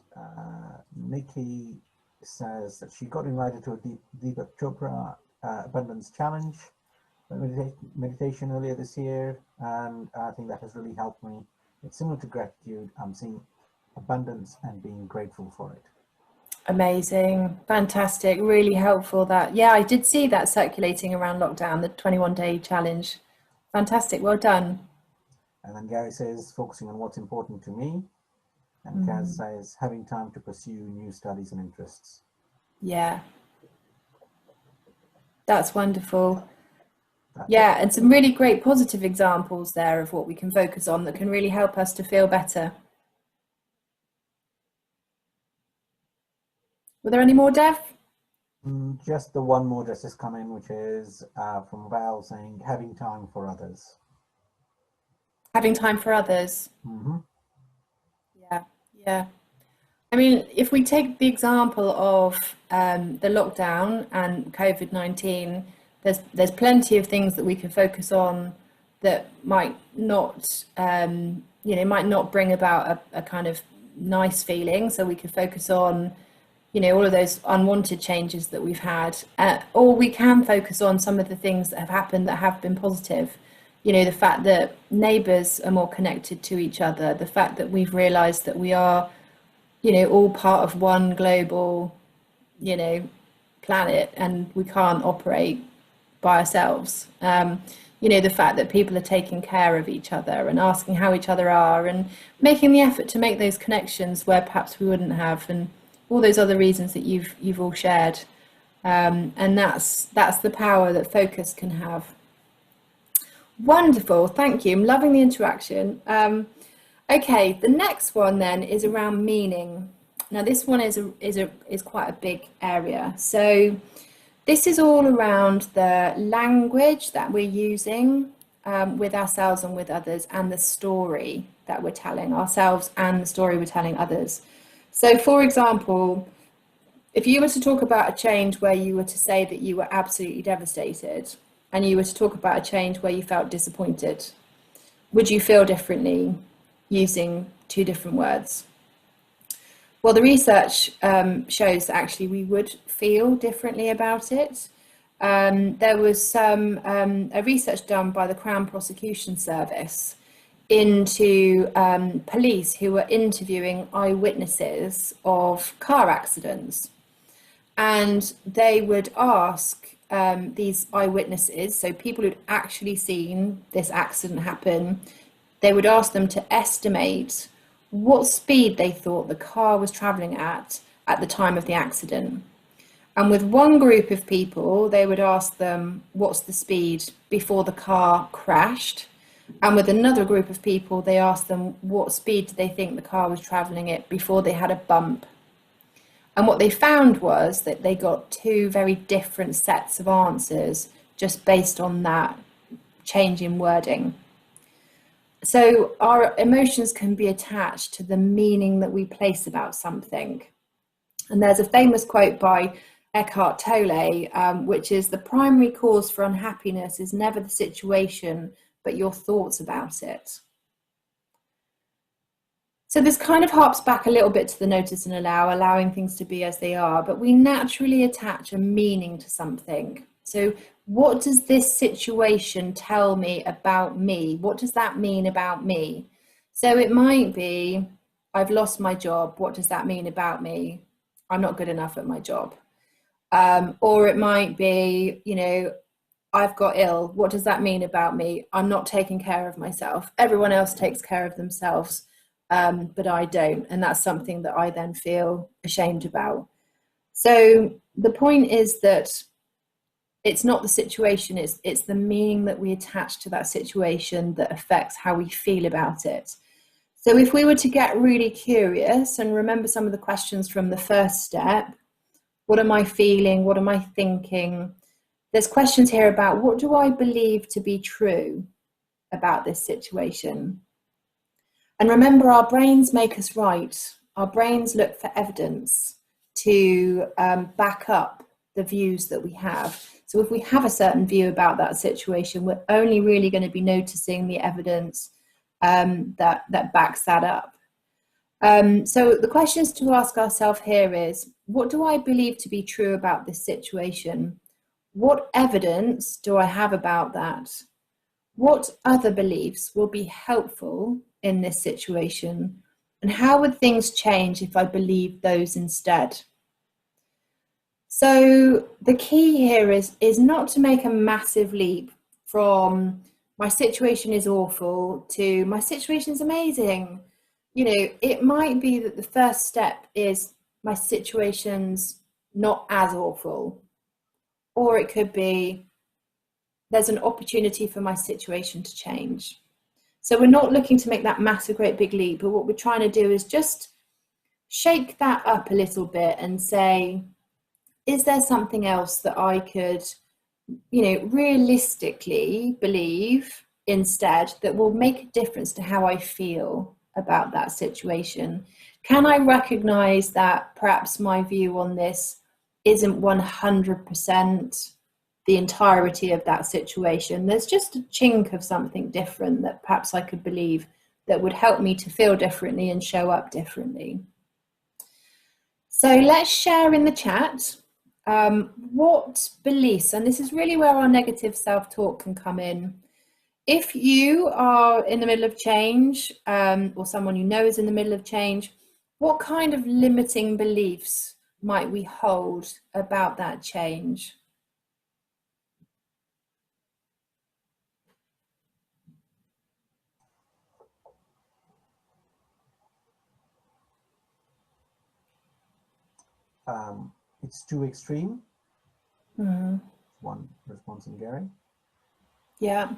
[SPEAKER 1] Nikki says that she got invited to a Deepak Chopra Abundance Challenge meditation earlier this year, and I think that has really helped me. It's similar to gratitude. I'm seeing abundance and being grateful for it.
[SPEAKER 3] Amazing, fantastic, really helpful. That, yeah, I did see that circulating around lockdown, the 21-day challenge. Fantastic, well done.
[SPEAKER 1] And then Gary says focusing on what's important to me, and Kaz says having time to pursue new studies and interests.
[SPEAKER 3] Yeah, that's wonderful. Yeah, and some really great positive examples there of what we can focus on that can really help us to feel better. Were there any more, Dev?
[SPEAKER 1] Just the one more that's just come in, which is from Val saying having time for others.
[SPEAKER 3] Having time for others.
[SPEAKER 1] Mm-hmm.
[SPEAKER 3] Yeah, yeah. I mean, if we take the example of the lockdown and COVID-19, there's plenty of things that we can focus on that might not, might not bring about a kind of nice feeling. So we could focus on, all of those unwanted changes that we've had, or we can focus on some of the things that have happened that have been positive. The fact that neighbours are more connected to each other, the fact that we've realised that we are, all part of one global, planet, and we can't operate by ourselves. The fact that people are taking care of each other and asking how each other are and making the effort to make those connections where perhaps we wouldn't have, and all those other reasons that you've all shared. And that's the power that focus can have. Wonderful, thank you. I'm loving the interaction. Okay, the next one then is around meaning. Now this one is quite a big area. So this is all around the language that we're using with ourselves and with others, and the story that we're telling ourselves and the story we're telling others. So for example, if you were to talk about a change where you were to say that you were absolutely devastated, and you were to talk about a change where you felt disappointed, would you feel differently using two different words? Well, the research shows that actually we would feel differently about it. There was some a research done by the Crown Prosecution Service into police who were interviewing eyewitnesses of car accidents. And they would ask these eyewitnesses, so people who'd actually seen this accident happen, they would ask them to estimate what speed they thought the car was travelling at the time of the accident. And with one group of people, they would ask them what's the speed before the car crashed. And with another group of people, they asked them what speed did they think the car was travelling at before they had a bump. And what they found was that they got two very different sets of answers just based on that change in wording. So our emotions can be attached to the meaning that we place about something. And there's a famous quote by Eckhart Tolle, which is, the primary cause for unhappiness is never the situation, but your thoughts about it. So this kind of harps back a little bit to the notice and allow, allowing things to be as they are, but we naturally attach a meaning to something. So what does this situation tell me about me? What does that mean about me? So it might be, I've lost my job. What does that mean about me? I'm not good enough at my job. Or it might be, you know, I've got ill. What does that mean about me? I'm not taking care of myself. Everyone else takes care of themselves, but I don't. And that's something that I then feel ashamed about. So the point is that it's not the situation, it's the meaning that we attach to that situation that affects how we feel about it. So if we were to get really curious and remember some of the questions from the first step, what am I feeling? What am I thinking? There's questions here about, what do I believe to be true about this situation? And remember, our brains make us right. Our brains look for evidence to back up the views that we have. So if we have a certain view about that situation, we're only really going to be noticing the evidence that backs that up. So the questions to ask ourselves here is, what do I believe to be true about this situation? What evidence do I have about that? What other beliefs will be helpful in this situation? And how would things change if I believed those instead? So the key here is not to make a massive leap from my situation is awful to my situation is amazing. You know, it might be that the first step is my situation's not as awful. Or it could be there's an opportunity for my situation to change. So we're not looking to make that massive, great big leap, but what we're trying to do is just shake that up a little bit and say, is there something else that I could, you know, realistically believe instead that will make a difference to how I feel about that situation? Can I recognize that perhaps my view on this isn't 100% the entirety of that situation? There's just a chink of something different that perhaps I could believe that would help me to feel differently and show up differently. So let's share in the chat what beliefs, and this is really where our negative self-talk can come in. If you are in the middle of change, or someone you know is in the middle of change, what kind of limiting beliefs might we hold about that change?
[SPEAKER 1] It's too extreme.
[SPEAKER 3] Mm.
[SPEAKER 1] One response from Gary.
[SPEAKER 3] Yeah.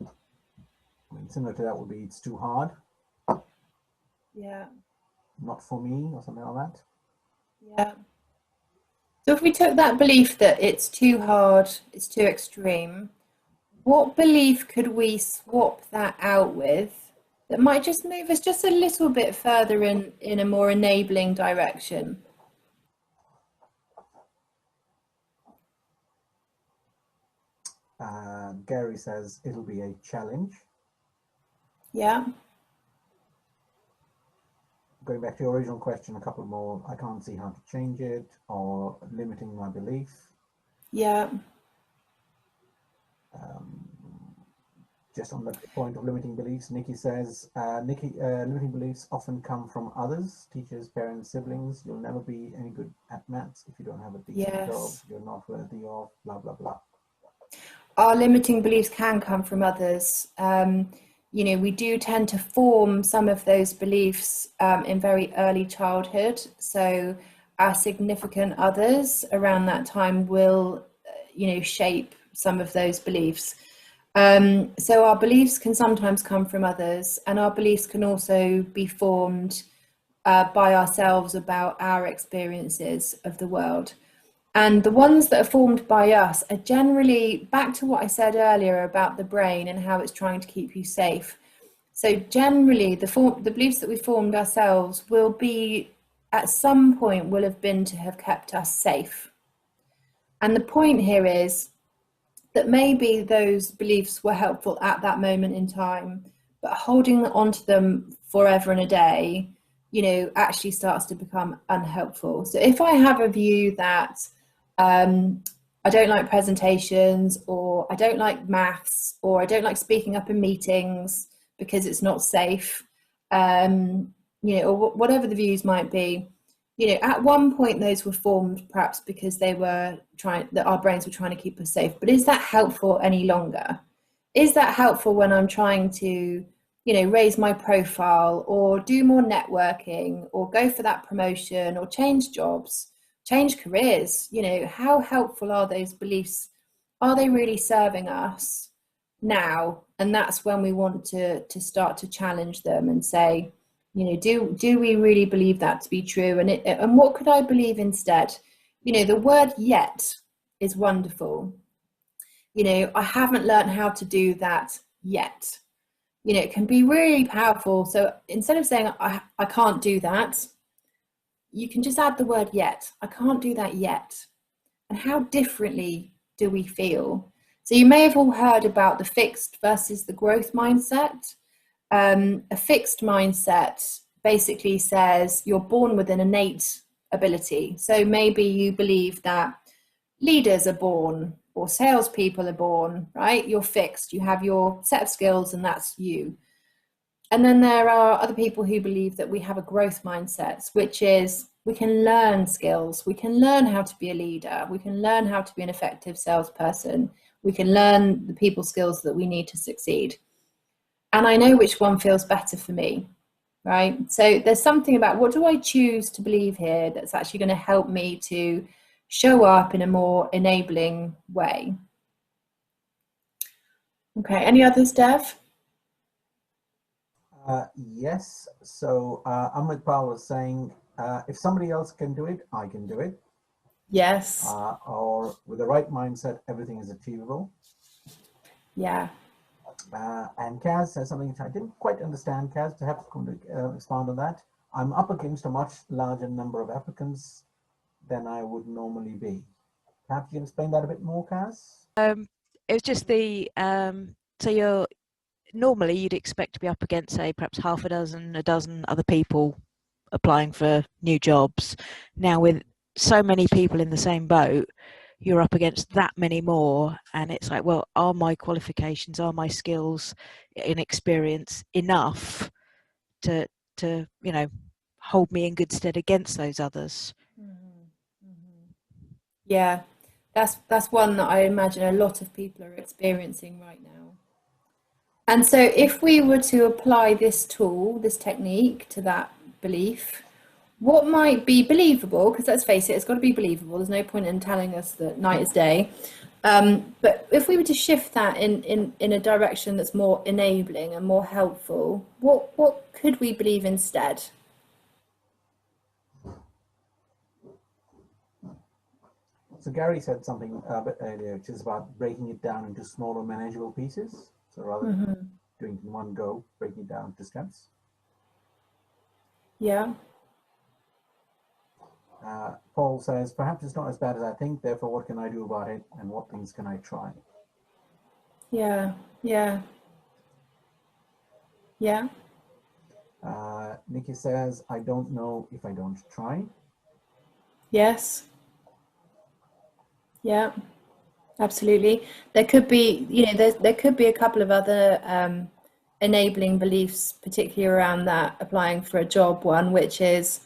[SPEAKER 1] I mean, similar to that would be, it's too hard.
[SPEAKER 3] Yeah.
[SPEAKER 1] Not for me, or something like that.
[SPEAKER 3] Yeah. So if we took that belief that it's too hard, it's too extreme, what belief could we swap that out with that might just move us just a little bit further in a more enabling direction?
[SPEAKER 1] Gary says it'll be a challenge.
[SPEAKER 3] Yeah.
[SPEAKER 1] Going back to your original question, a couple more. I can't see how to change it, or limiting my belief.
[SPEAKER 3] Yeah.
[SPEAKER 1] Just on the point of limiting beliefs, Nikki says, limiting beliefs often come from others, teachers, parents, siblings. You'll never be any good at maths if you don't have a decent job. You're not worthy of blah, blah, blah.
[SPEAKER 3] Our limiting beliefs can come from others. You know, we do tend to form some of those beliefs in very early childhood. So our significant others around that time will, you know, shape some of those beliefs. So our beliefs can sometimes come from others, and our beliefs can also be formed by ourselves about our experiences of the world. And the ones that are formed by us are generally, back to what I said earlier about the brain and how it's trying to keep you safe. So generally, the beliefs that we formed ourselves will be, at some point, will have been to have kept us safe. And the point here is that maybe those beliefs were helpful at that moment in time, but holding on to them forever and a day, you know, actually starts to become unhelpful. So if I have a view that I don't like presentations, or I don't like maths, or I don't like speaking up in meetings because it's not safe, you know, or whatever the views might be, you know, at one point those were formed perhaps because they were that our brains were trying to keep us safe. But is that helpful any longer? Is that helpful when I'm trying to, you know, raise my profile, or do more networking, or go for that promotion, or change jobs, change careers? You know, how helpful are those beliefs? Are they really serving us now? And that's when we want to start to challenge them and say, you know, do we really believe that to be true? And what could I believe instead? You know, the word yet is wonderful. You know, I haven't learned how to do that yet. You know, it can be really powerful. So instead of saying I can't do that, you can just add the word yet. I can't do that yet. And how differently do we feel? So you may have all heard about the fixed versus the growth mindset. A fixed mindset basically says you're born with an innate ability. So maybe you believe that leaders are born, or salespeople are born, right? You're fixed. You have your set of skills, and that's you. And then there are other people who believe that we have a growth mindset, which is we can learn skills. We can learn how to be a leader. We can learn how to be an effective salesperson. We can learn the people skills that we need to succeed. And I know which one feels better for me, right? So there's something about, what do I choose to believe here that's actually going to help me to show up in a more enabling way? Okay, any others, Dev?
[SPEAKER 1] Yes. So Amit Pal was saying, if somebody else can do it, I can do it.
[SPEAKER 3] Yes.
[SPEAKER 1] Or with the right mindset, everything is achievable.
[SPEAKER 3] Yeah.
[SPEAKER 1] And Kaz says something which I didn't quite understand. Kaz, perhaps expand on that. I'm up against a much larger number of applicants than I would normally be. Perhaps you can explain that a bit more, Kaz?
[SPEAKER 4] It was just the so normally you'd expect to be up against, say, perhaps half a dozen other people applying for new jobs. Now with so many people in the same boat, you're up against that many more, and it's like, well, are my qualifications, are my skills and experience enough to you know, hold me in good stead against those others?
[SPEAKER 3] Yeah, that's one that I imagine a lot of people are experiencing right now. And so if we were to apply this tool, this technique, to that belief, what might be believable, because let's face it, it's got to be believable. There's no point in telling us that night is day. But if we were to shift that in a direction that's more enabling and more helpful, what could we believe instead?
[SPEAKER 1] So Gary said something a bit earlier, which is about breaking it down into smaller manageable pieces. So rather than doing it in one go, breaking it down into steps.
[SPEAKER 3] Yeah.
[SPEAKER 1] Paul says, perhaps it's not as bad as I think, therefore what can I do about it, and what things can I try?
[SPEAKER 3] Yeah.
[SPEAKER 1] Nikki says, I don't know if I don't try.
[SPEAKER 3] Yes. Yeah, absolutely. There could be, you know, there could be a couple of other enabling beliefs, particularly around that applying for a job one, which is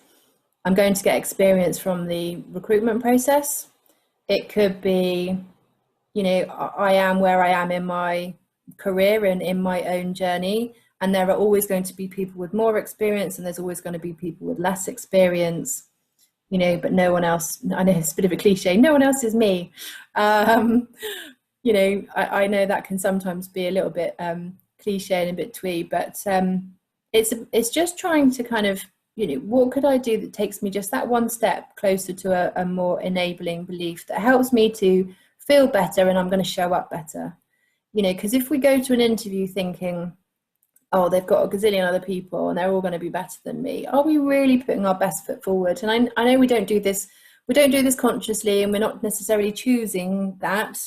[SPEAKER 3] I'm going to get experience from the recruitment process. It could be, you know, I am where I am in my career and in my own journey, and there are always going to be people with more experience, and there's always going to be people with less experience, you know, but no one else, I know it's a bit of a cliche, no one else is me. You know, I know that can sometimes be a little bit cliche and a bit twee, but it's just trying to kind of, you know, what could I do that takes me just that one step closer to a more enabling belief that helps me to feel better and I'm going to show up better? You know, because if we go to an interview thinking, oh, they've got a gazillion other people and they're all going to be better than me, are we really putting our best foot forward? And I know we don't do this consciously, and we're not necessarily choosing that,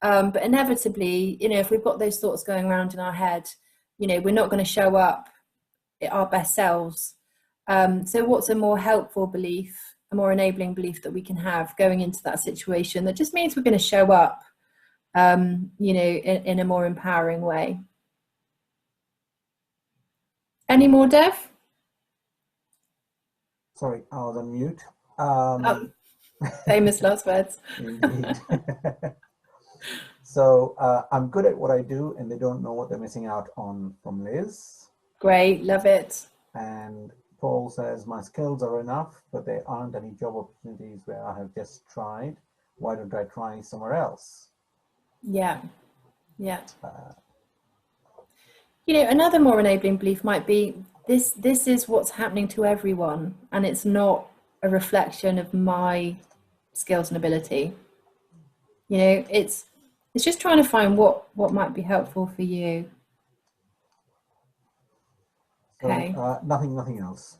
[SPEAKER 3] but inevitably, you know, if we've got those thoughts going around in our head, you know, we're not going to show up our best selves. So what's a more helpful belief, a more enabling belief that we can have going into that situation that just means we're going to show up, you know, in a more empowering way? Any more, Dev?
[SPEAKER 1] Sorry, I was on mute.
[SPEAKER 3] Famous last words.
[SPEAKER 1] Indeed. So I'm good at what I do, and they don't know what they're missing out on, from Liz.
[SPEAKER 3] Great, love it.
[SPEAKER 1] And Paul says, my skills are enough, but there aren't any job opportunities where I have just tried. Why don't I try somewhere else?
[SPEAKER 3] Yeah, yeah. You know, another more enabling belief might be this is what's happening to everyone, and it's not a reflection of my skills and ability. You know, it's just trying to find what might be helpful for you.
[SPEAKER 1] So,
[SPEAKER 3] Okay.
[SPEAKER 1] Nothing else.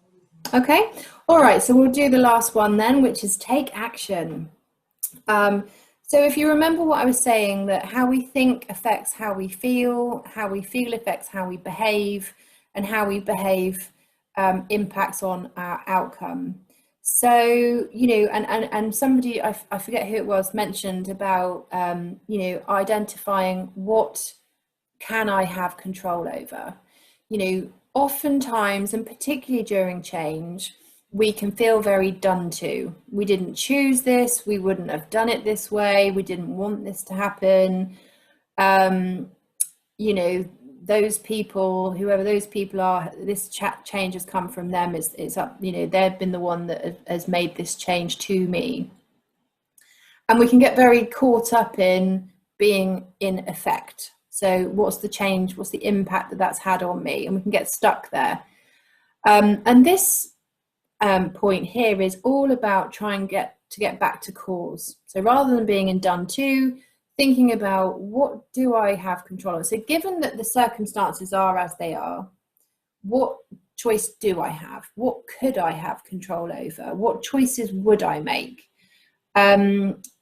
[SPEAKER 3] Okay. All right. So we'll do the last one then, which is take action. So if you remember what I was saying, that how we think affects how we feel affects how we behave, and how we behave impacts on our outcome. So, you know, and somebody, I forget who it was, mentioned about, you know, identifying what can I have control over. You know, oftentimes, and particularly during change, we can feel very done to. We didn't choose this, we wouldn't have done it this way, we didn't want this to happen. You know, those people, whoever those people are, this change has come from them. It's up, you know, they've been the one that has made this change to me. And we can get very caught up in being in effect. So what's the change? What's the impact that that's had on me? And we can get stuck there. And this point here is all about trying to get back to cause. So rather than being in done to, thinking about what do I have control of? So given that the circumstances are as they are, what choice do I have? What could I have control over? What choices would I make?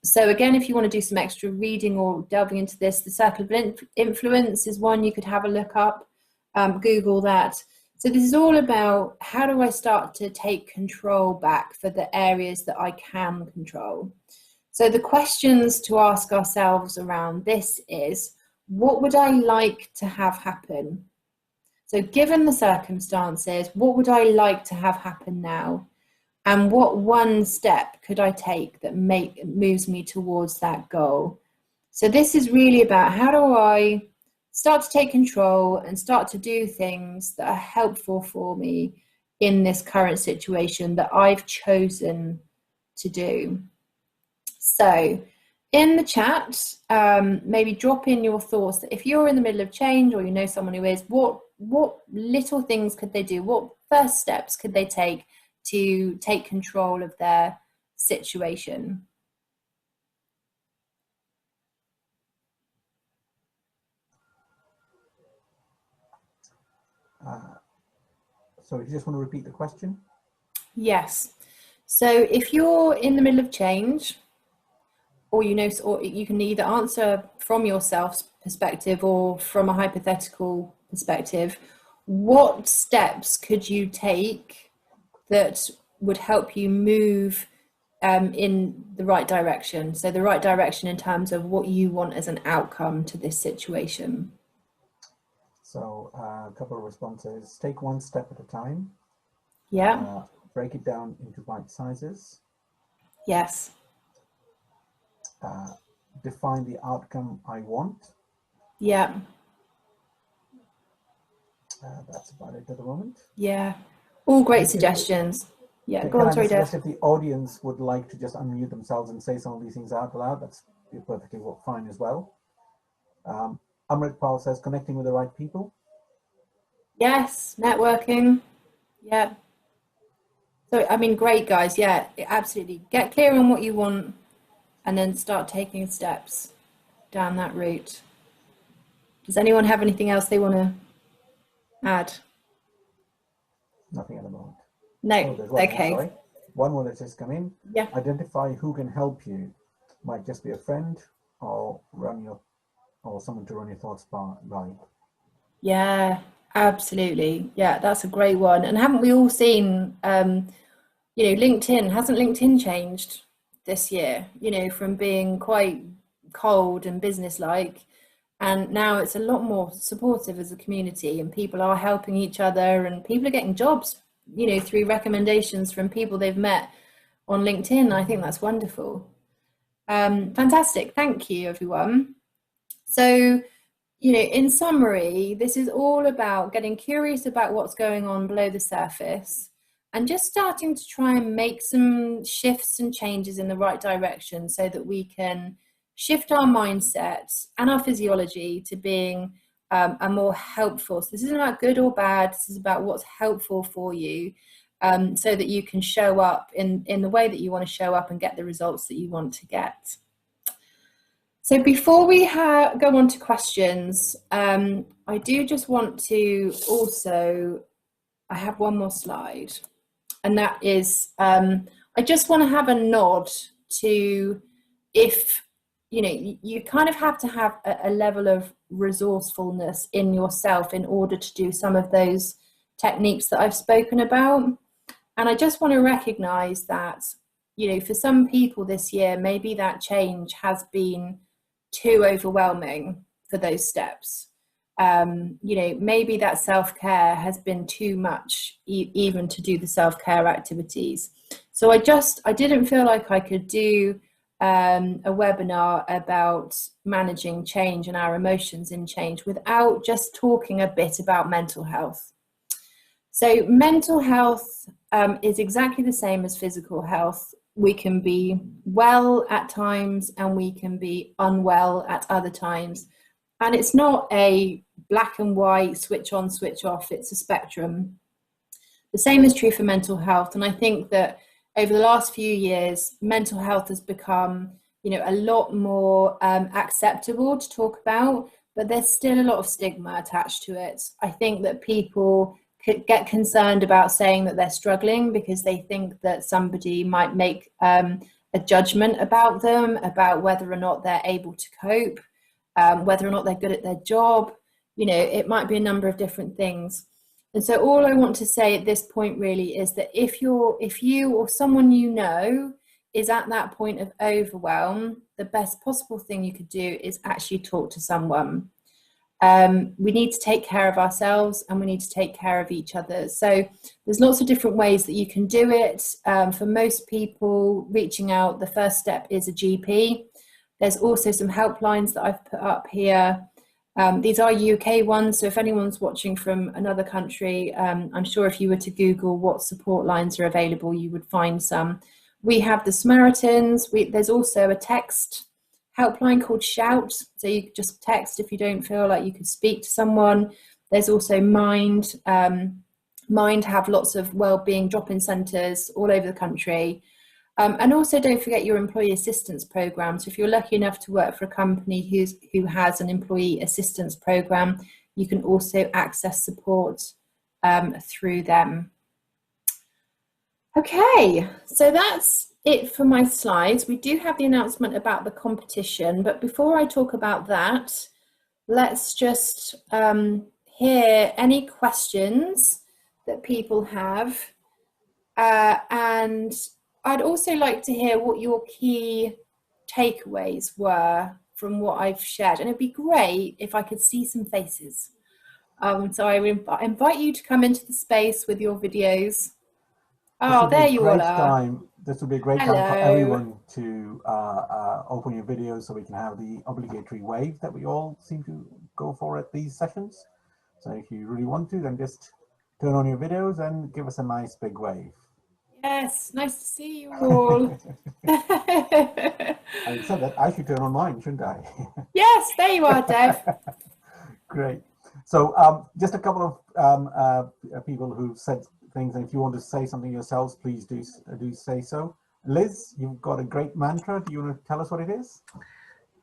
[SPEAKER 3] So again, if you want to do some extra reading or delving into this, the circle of influence is one you could have a look up, Google that. So this is all about how do I start to take control back for the areas that I can control. So the questions to ask ourselves around this is, what would I like to have happen? So given the circumstances, what would I like to have happen now? And what one step could I take that moves me towards that goal? So this is really about how do I start to take control and start to do things that are helpful for me in this current situation that I've chosen to do. So in the chat, maybe drop in your thoughts that if you're in the middle of change, or you know someone who is, what little things could they do? What first steps could they take to take control of their situation?
[SPEAKER 1] So you just want to repeat the question?
[SPEAKER 3] Yes. So if you're in the middle of change, or you know, or you can either answer from yourself's perspective or from a hypothetical perspective, what steps could you take that would help you move in the right direction? So the right direction in terms of what you want as an outcome to this situation.
[SPEAKER 1] So a couple of responses. Take one step at a time.
[SPEAKER 3] Yeah.
[SPEAKER 1] Break it down into bite sizes.
[SPEAKER 3] Yes.
[SPEAKER 1] Define the outcome I want.
[SPEAKER 3] Yeah.
[SPEAKER 1] That's about it at the moment.
[SPEAKER 3] Yeah. All great suggestions. Yeah, go on, sorry, Dev.
[SPEAKER 1] If the audience would like to just unmute themselves and say some of these things out loud, that's perfectly fine as well. Amrit Paul says, connecting with the right people.
[SPEAKER 3] Yes, networking. Yeah. So, I mean, great guys. Yeah, absolutely. Get clear on what you want and then start taking steps down that route. Does anyone have anything else they want to add?
[SPEAKER 1] Nothing at the moment.
[SPEAKER 3] No.
[SPEAKER 1] Oh, there's one more,
[SPEAKER 3] Okay.
[SPEAKER 1] sorry. One more that's just come in.
[SPEAKER 3] Yeah.
[SPEAKER 1] Identify who can help you. Might just be a friend or someone to run your thoughts by.
[SPEAKER 3] Yeah, absolutely. Yeah, that's a great one. And haven't we all seen, LinkedIn, hasn't LinkedIn changed this year, from being quite cold and businesslike, and now it's a lot more supportive as a community, and people are helping each other, and people are getting jobs, through recommendations from people they've met on LinkedIn. I think that's wonderful. Fantastic. Thank you, everyone. So, in summary, this is all about getting curious about what's going on below the surface and just starting to try and make some shifts and changes in the right direction so that we can shift our mindset and our physiology to being a more helpful. So this isn't about good or bad, this is about what's helpful for you, so that you can show up in the way that you want to show up and get the results that you want to get. So before we go on to questions, I do just want to also, I have one more slide, and that is, I just want to have a nod to, if, you kind of have to have a level of resourcefulness in yourself in order to do some of those techniques that I've spoken about. And I just want to recognize that, for some people this year, maybe that change has been too overwhelming for those steps. Maybe that self-care has been too much even to do the self-care activities. So I didn't feel like I could do a webinar about managing change and our emotions in change without just talking a bit about mental health. So mental health is exactly the same as physical health. We can be well at times and we can be unwell at other times. And it's not a black and white, switch on, switch off, it's a spectrum. The same is true for mental health. And I think that over the last few years, mental health has become, a lot more acceptable to talk about, but there's still a lot of stigma attached to it. I think that people could get concerned about saying that they're struggling because they think that somebody might make a judgment about them, about whether or not they're able to cope, whether or not they're good at their job. It might be a number of different things. And so all I want to say at this point really is that if you or someone is at that point of overwhelm, the best possible thing you could do is actually talk to someone. We need to take care of ourselves and we need to take care of each other. So there's lots of different ways that you can do it. For most people, reaching out, the first step is a GP. There's also some helplines that I've put up here. These are UK ones, so if anyone's watching from another country, I'm sure if you were to Google what support lines are available, you would find some. We have the Samaritans. There's also a text helpline called Shout, so you could just text if you don't feel like you could speak to someone. There's also Mind. Mind have lots of wellbeing drop-in centres all over the country. And also don't forget your employee assistance program. So if you're lucky enough to work for a company who has an employee assistance program, you can also access support through them. Okay, so that's it for my slides. We do have the announcement about the competition, but before I talk about that, let's just hear any questions that people have. And I'd also like to hear what your key takeaways were from what I've shared. And it'd be great if I could see some faces. So I invite you to come into the space with your videos. Oh, there you all are.
[SPEAKER 1] This would be a great time for everyone to open your videos so we can have the obligatory wave that we all seem to go for at these sessions. So if you really want to, then just turn on your videos and give us a nice big wave.
[SPEAKER 3] Yes, nice to see you all.
[SPEAKER 1] I said that I should turn on mine, shouldn't I?
[SPEAKER 3] Yes, there you are, Dev.
[SPEAKER 1] Great. So just a couple of people who said things. And if you want to say something yourselves, please do say so. Liz, you've got a great mantra. Do you want to tell us what it is?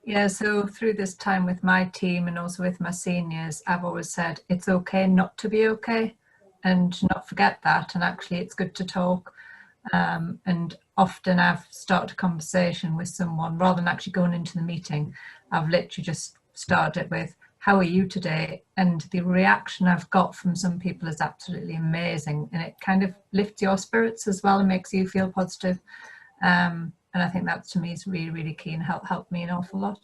[SPEAKER 5] Yeah, so through this time with my team and also with my seniors, I've always said it's okay not to be okay, and not forget that. And actually, it's good to talk. And often I've started a conversation with someone rather than actually going into the meeting. I've literally just started it with, how are you today? And the reaction I've got from some people is absolutely amazing. And it kind of lifts your spirits as well and makes you feel positive. And I think that to me is really, really key and helped me an awful lot.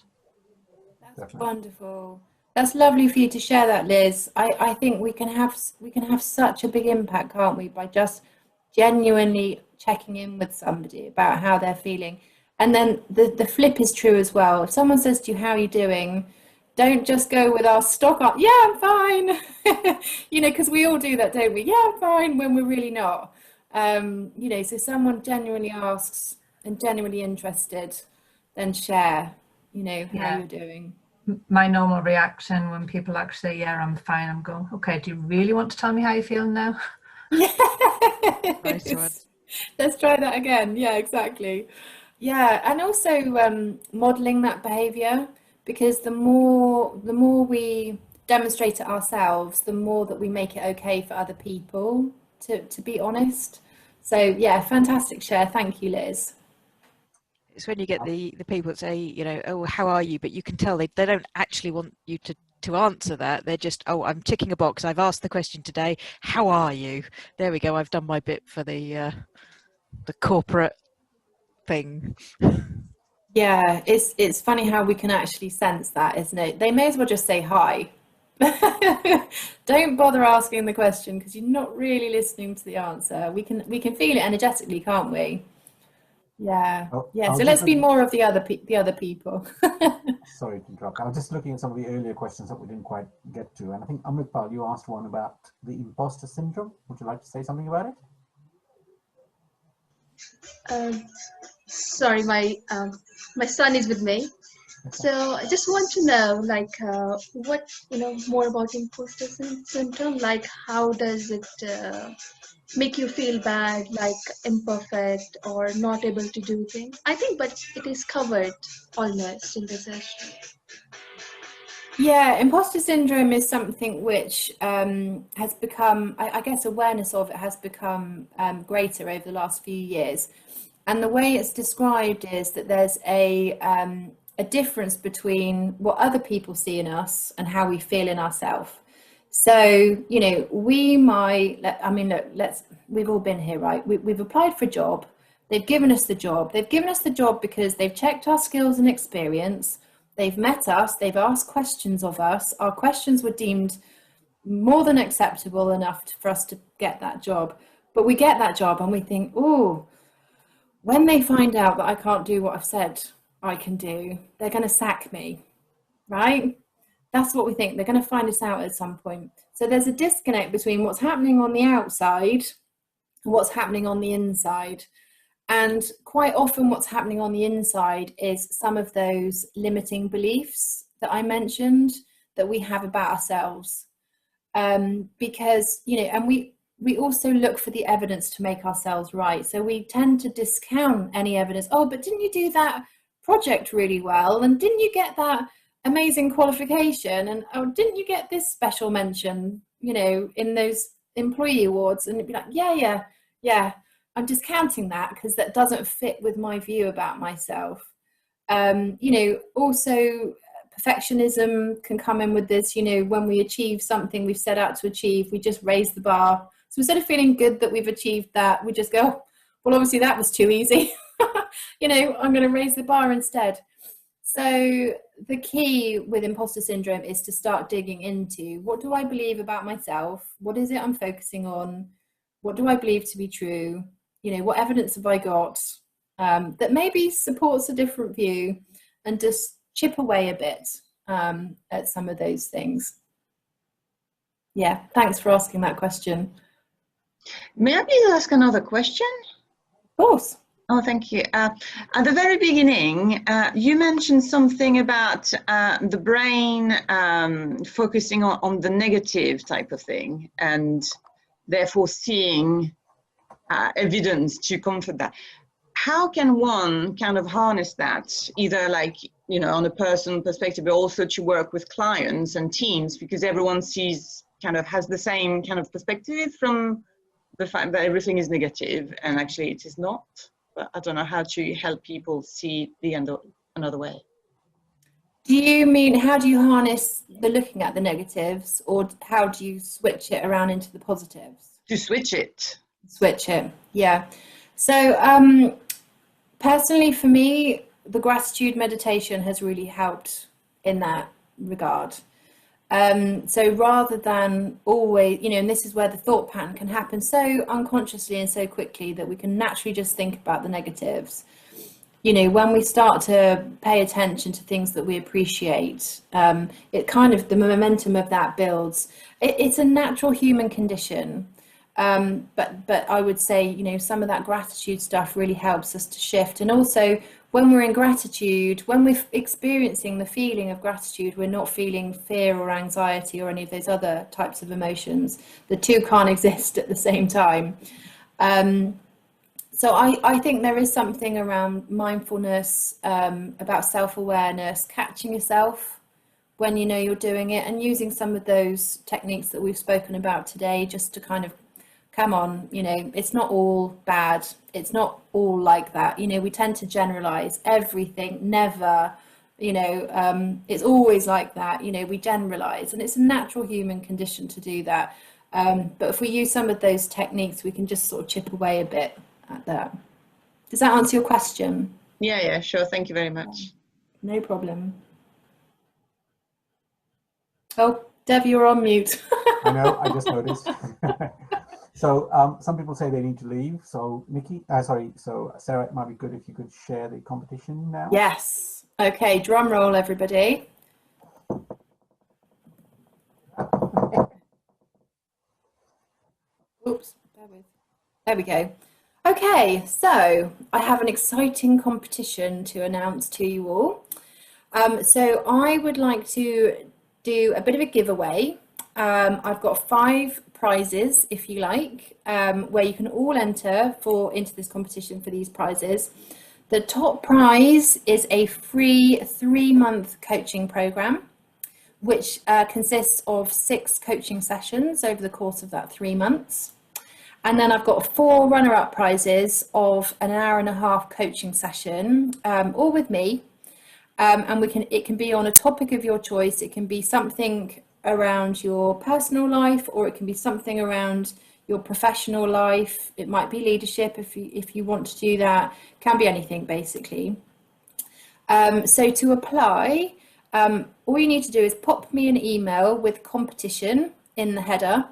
[SPEAKER 3] That's
[SPEAKER 1] Definitely.
[SPEAKER 3] wonderful. That's lovely for you to share that, Liz. I think we can have such a big impact, can't we, by just genuinely checking in with somebody about how they're feeling. And then the flip is true as well. If someone says to you, how are you doing? Don't just go with our stock up, yeah, I'm fine. You know, because we all do that, don't we? Yeah, I'm fine, when we're really not. You know, so someone genuinely asks and genuinely interested, then share, you know, how you're doing.
[SPEAKER 5] My normal reaction when people actually say, yeah, I'm fine, I'm going, okay, do you really want to tell me how you're feeling now?
[SPEAKER 3] Yes.
[SPEAKER 4] Nice.
[SPEAKER 3] Let's try that again. Yeah, exactly. Yeah, and also modeling that behavior, because the more we demonstrate it ourselves, the more that we make it okay for other people to be honest. So yeah, fantastic share. Thank you, Liz.
[SPEAKER 4] It's when you get the people that say, you know, oh, how are you? But you can tell they don't actually want you to answer that. They're just, oh, I'm ticking a box. I've asked the question today. How are you? There we go. I've done my bit for the corporate thing.
[SPEAKER 3] Yeah, it's funny how we can actually sense that, isn't it? They may as well just say hi. Don't bother asking the question because you're not really listening to the answer. We can feel it energetically, can't we? Yeah. Yeah. So let's be more of the other people.
[SPEAKER 1] Sorry to interrupt. I was just looking at some of the earlier questions that we didn't quite get to, and I think Amritpal, you asked one about the imposter syndrome. Would you like to say something about it?
[SPEAKER 6] Sorry, my son is with me. So I just want to know, like, what more about imposter syndrome. Like, how does it make you feel bad, like imperfect or not able to do things? I think, but it is covered almost in the session.
[SPEAKER 3] Yeah, imposter syndrome is something which has become, I guess, awareness of it has become greater over the last few years. And the way it's described is that there's a difference between what other people see in us and how we feel in ourselves. So, you know, we might, I mean, look, we've all been here, right? We've applied for a job. They've given us the job. They've given us the job because they've checked our skills and experience. They've met us. They've asked questions of us. Our questions were deemed more than acceptable enough for us to get that job. But we get that job and we think, oh, when they find out that I can't do what I've said I can do, they're going to sack me, right? That's what we think. They're going to find us out at some point. So there's a disconnect between what's happening on the outside and what's happening on the inside. And quite often what's happening on the inside is some of those limiting beliefs that I mentioned that we have about ourselves. Because, you know, and we also look for the evidence to make ourselves right. So we tend to discount any evidence. Oh, but didn't you do that project really well? And didn't you get that amazing qualification? And oh, didn't you get this special mention, you know, in those employee awards? And it'd be like, yeah. I'm discounting that because that doesn't fit with my view about myself. You know, also perfectionism can come in with this. You know, when we achieve something we've set out to achieve, we just raise the bar. So instead of feeling good that we've achieved that, we just go, well, obviously that was too easy. You know, I'm going to raise the bar instead. So the key with imposter syndrome is to start digging into, what do I believe about myself? What is it I'm focusing on? What do I believe to be true? You know, what evidence have I got that maybe supports a different view, and just chip away a bit at some of those things. Yeah, thanks for asking that question.
[SPEAKER 7] May I please ask another question?
[SPEAKER 3] Of course.
[SPEAKER 7] Oh, thank you. At the very beginning, you mentioned something about the brain focusing on the negative type of thing, and therefore seeing evidence to comfort that. How can one kind of harness that, either like, you know, on a personal perspective, but also to work with clients and teams, because everyone sees, kind of has the same kind of perspective from the fact that everything is negative and actually it is not. But I don't know how to help people see the end another way.
[SPEAKER 3] Do you mean, how do you harness the looking at the negatives, or how do you switch it around into the positives?
[SPEAKER 7] To switch it.
[SPEAKER 3] Switch it, yeah. So personally for me, the gratitude meditation has really helped in that regard. So rather than always, you know, and this is where the thought pattern can happen so unconsciously and so quickly that we can naturally just think about the negatives. You know, when we start to pay attention to things that we appreciate, it kind of, the momentum of that builds. It's a natural human condition. But I would say, you know, some of that gratitude stuff really helps us to shift. And also when we're in gratitude, when we're experiencing the feeling of gratitude, we're not feeling fear or anxiety or any of those other types of emotions. The two can't exist at the same time. So I think there is something around mindfulness, about self-awareness, catching yourself when you know you're doing it, and using some of those techniques that we've spoken about today, just to kind of, come on, you know, it's not all bad. It's not all like that. You know, we tend to generalize everything, never, you know, it's always like that. You know, we generalize, and it's a natural human condition to do that. But if we use some of those techniques, we can just sort of chip away a bit at that. Does that answer your question?
[SPEAKER 7] Yeah, sure. Thank you very much.
[SPEAKER 3] No problem. Oh, Dev, you're on mute.
[SPEAKER 1] I know, I just noticed. So some people say they need to leave. So so Sarah, it might be good if you could share the competition now.
[SPEAKER 3] Yes. Okay, drum roll, everybody. Oops, there we go. Okay, so I have an exciting competition to announce to you all. So I would like to do a bit of a giveaway. I've got 5 prizes, if you like, where you can all enter into this competition for these prizes. The top prize is a free 3-month coaching program, which consists of 6 coaching sessions over the course of that 3 months. And then I've got 4 runner-up prizes of an 1.5-hour coaching session, all with me. And it can be on a topic of your choice. It can be something around your personal life, or it can be something around your professional life. It might be leadership if you want to do that. It can be anything, basically. So to apply, all you need to do is pop me an email with competition in the header.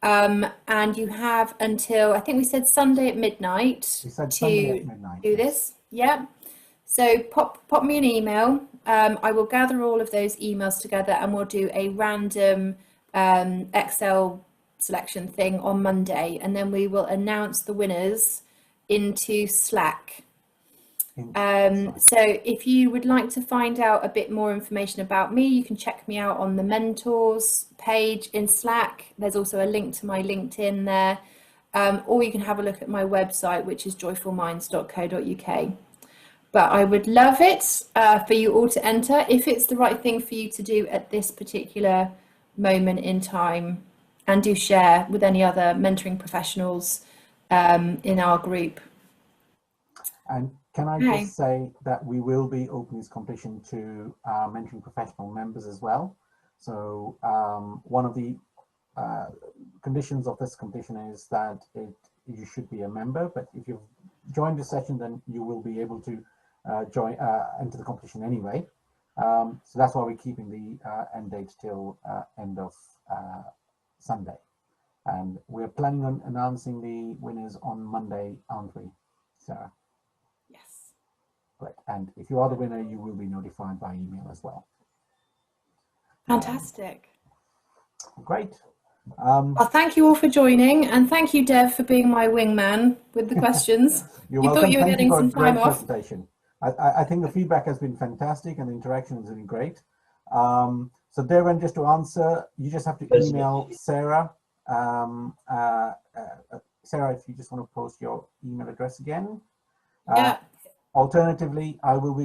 [SPEAKER 3] And you have until, I think we said Sunday at midnight to do this. Yeah. So pop me an email. I will gather all of those emails together, and we'll do a random Excel selection thing on Monday, and then we will announce the winners into Slack. So if you would like to find out a bit more information about me, you can check me out on the mentors page in Slack. There's also a link to my LinkedIn there, or you can have a look at my website, which is joyfulminds.co.uk. But I would love it for you all to enter if it's the right thing for you to do at this particular moment in time, and do share with any other mentoring professionals in our group.
[SPEAKER 1] And can I just say that we will be opening this competition to mentoring professional members as well. So one of the conditions of this competition is that you should be a member, but if you've joined the session, then you will be able to enter the competition anyway. So that's why we're keeping the end date till end of Sunday. And we're planning on announcing the winners on Monday, aren't we, Sarah?
[SPEAKER 3] Yes.
[SPEAKER 1] Right. And if you are the winner, you will be notified by email as well.
[SPEAKER 3] Fantastic.
[SPEAKER 1] Great.
[SPEAKER 3] Well, thank you all for joining, and thank you, Dev, for being my wingman with the questions.
[SPEAKER 1] You're
[SPEAKER 3] you
[SPEAKER 1] welcome.
[SPEAKER 3] thought you were
[SPEAKER 1] Thank
[SPEAKER 3] getting
[SPEAKER 1] you for
[SPEAKER 3] some
[SPEAKER 1] a great
[SPEAKER 3] time off.
[SPEAKER 1] presentation. I think the feedback has been fantastic and the interaction has been great. So Darren, just to answer, you just have to email Sarah Sarah, if you just want to post your email address again.
[SPEAKER 3] Yeah.
[SPEAKER 1] Alternatively,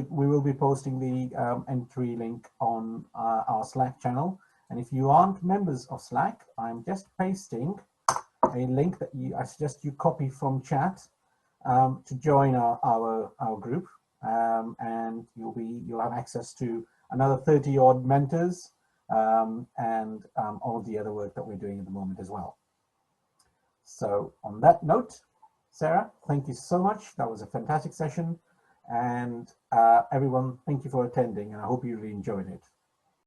[SPEAKER 1] we will be posting the entry link on our Slack channel. And if you aren't members of Slack, I'm just pasting a link that I suggest you copy from chat to join our group, and you'll have access to another 30 odd mentors and all of the other work that we're doing at the moment as well. So on that note, Sarah, thank you so much. That was a fantastic session. And everyone, thank you for attending, and I hope you really enjoyed it.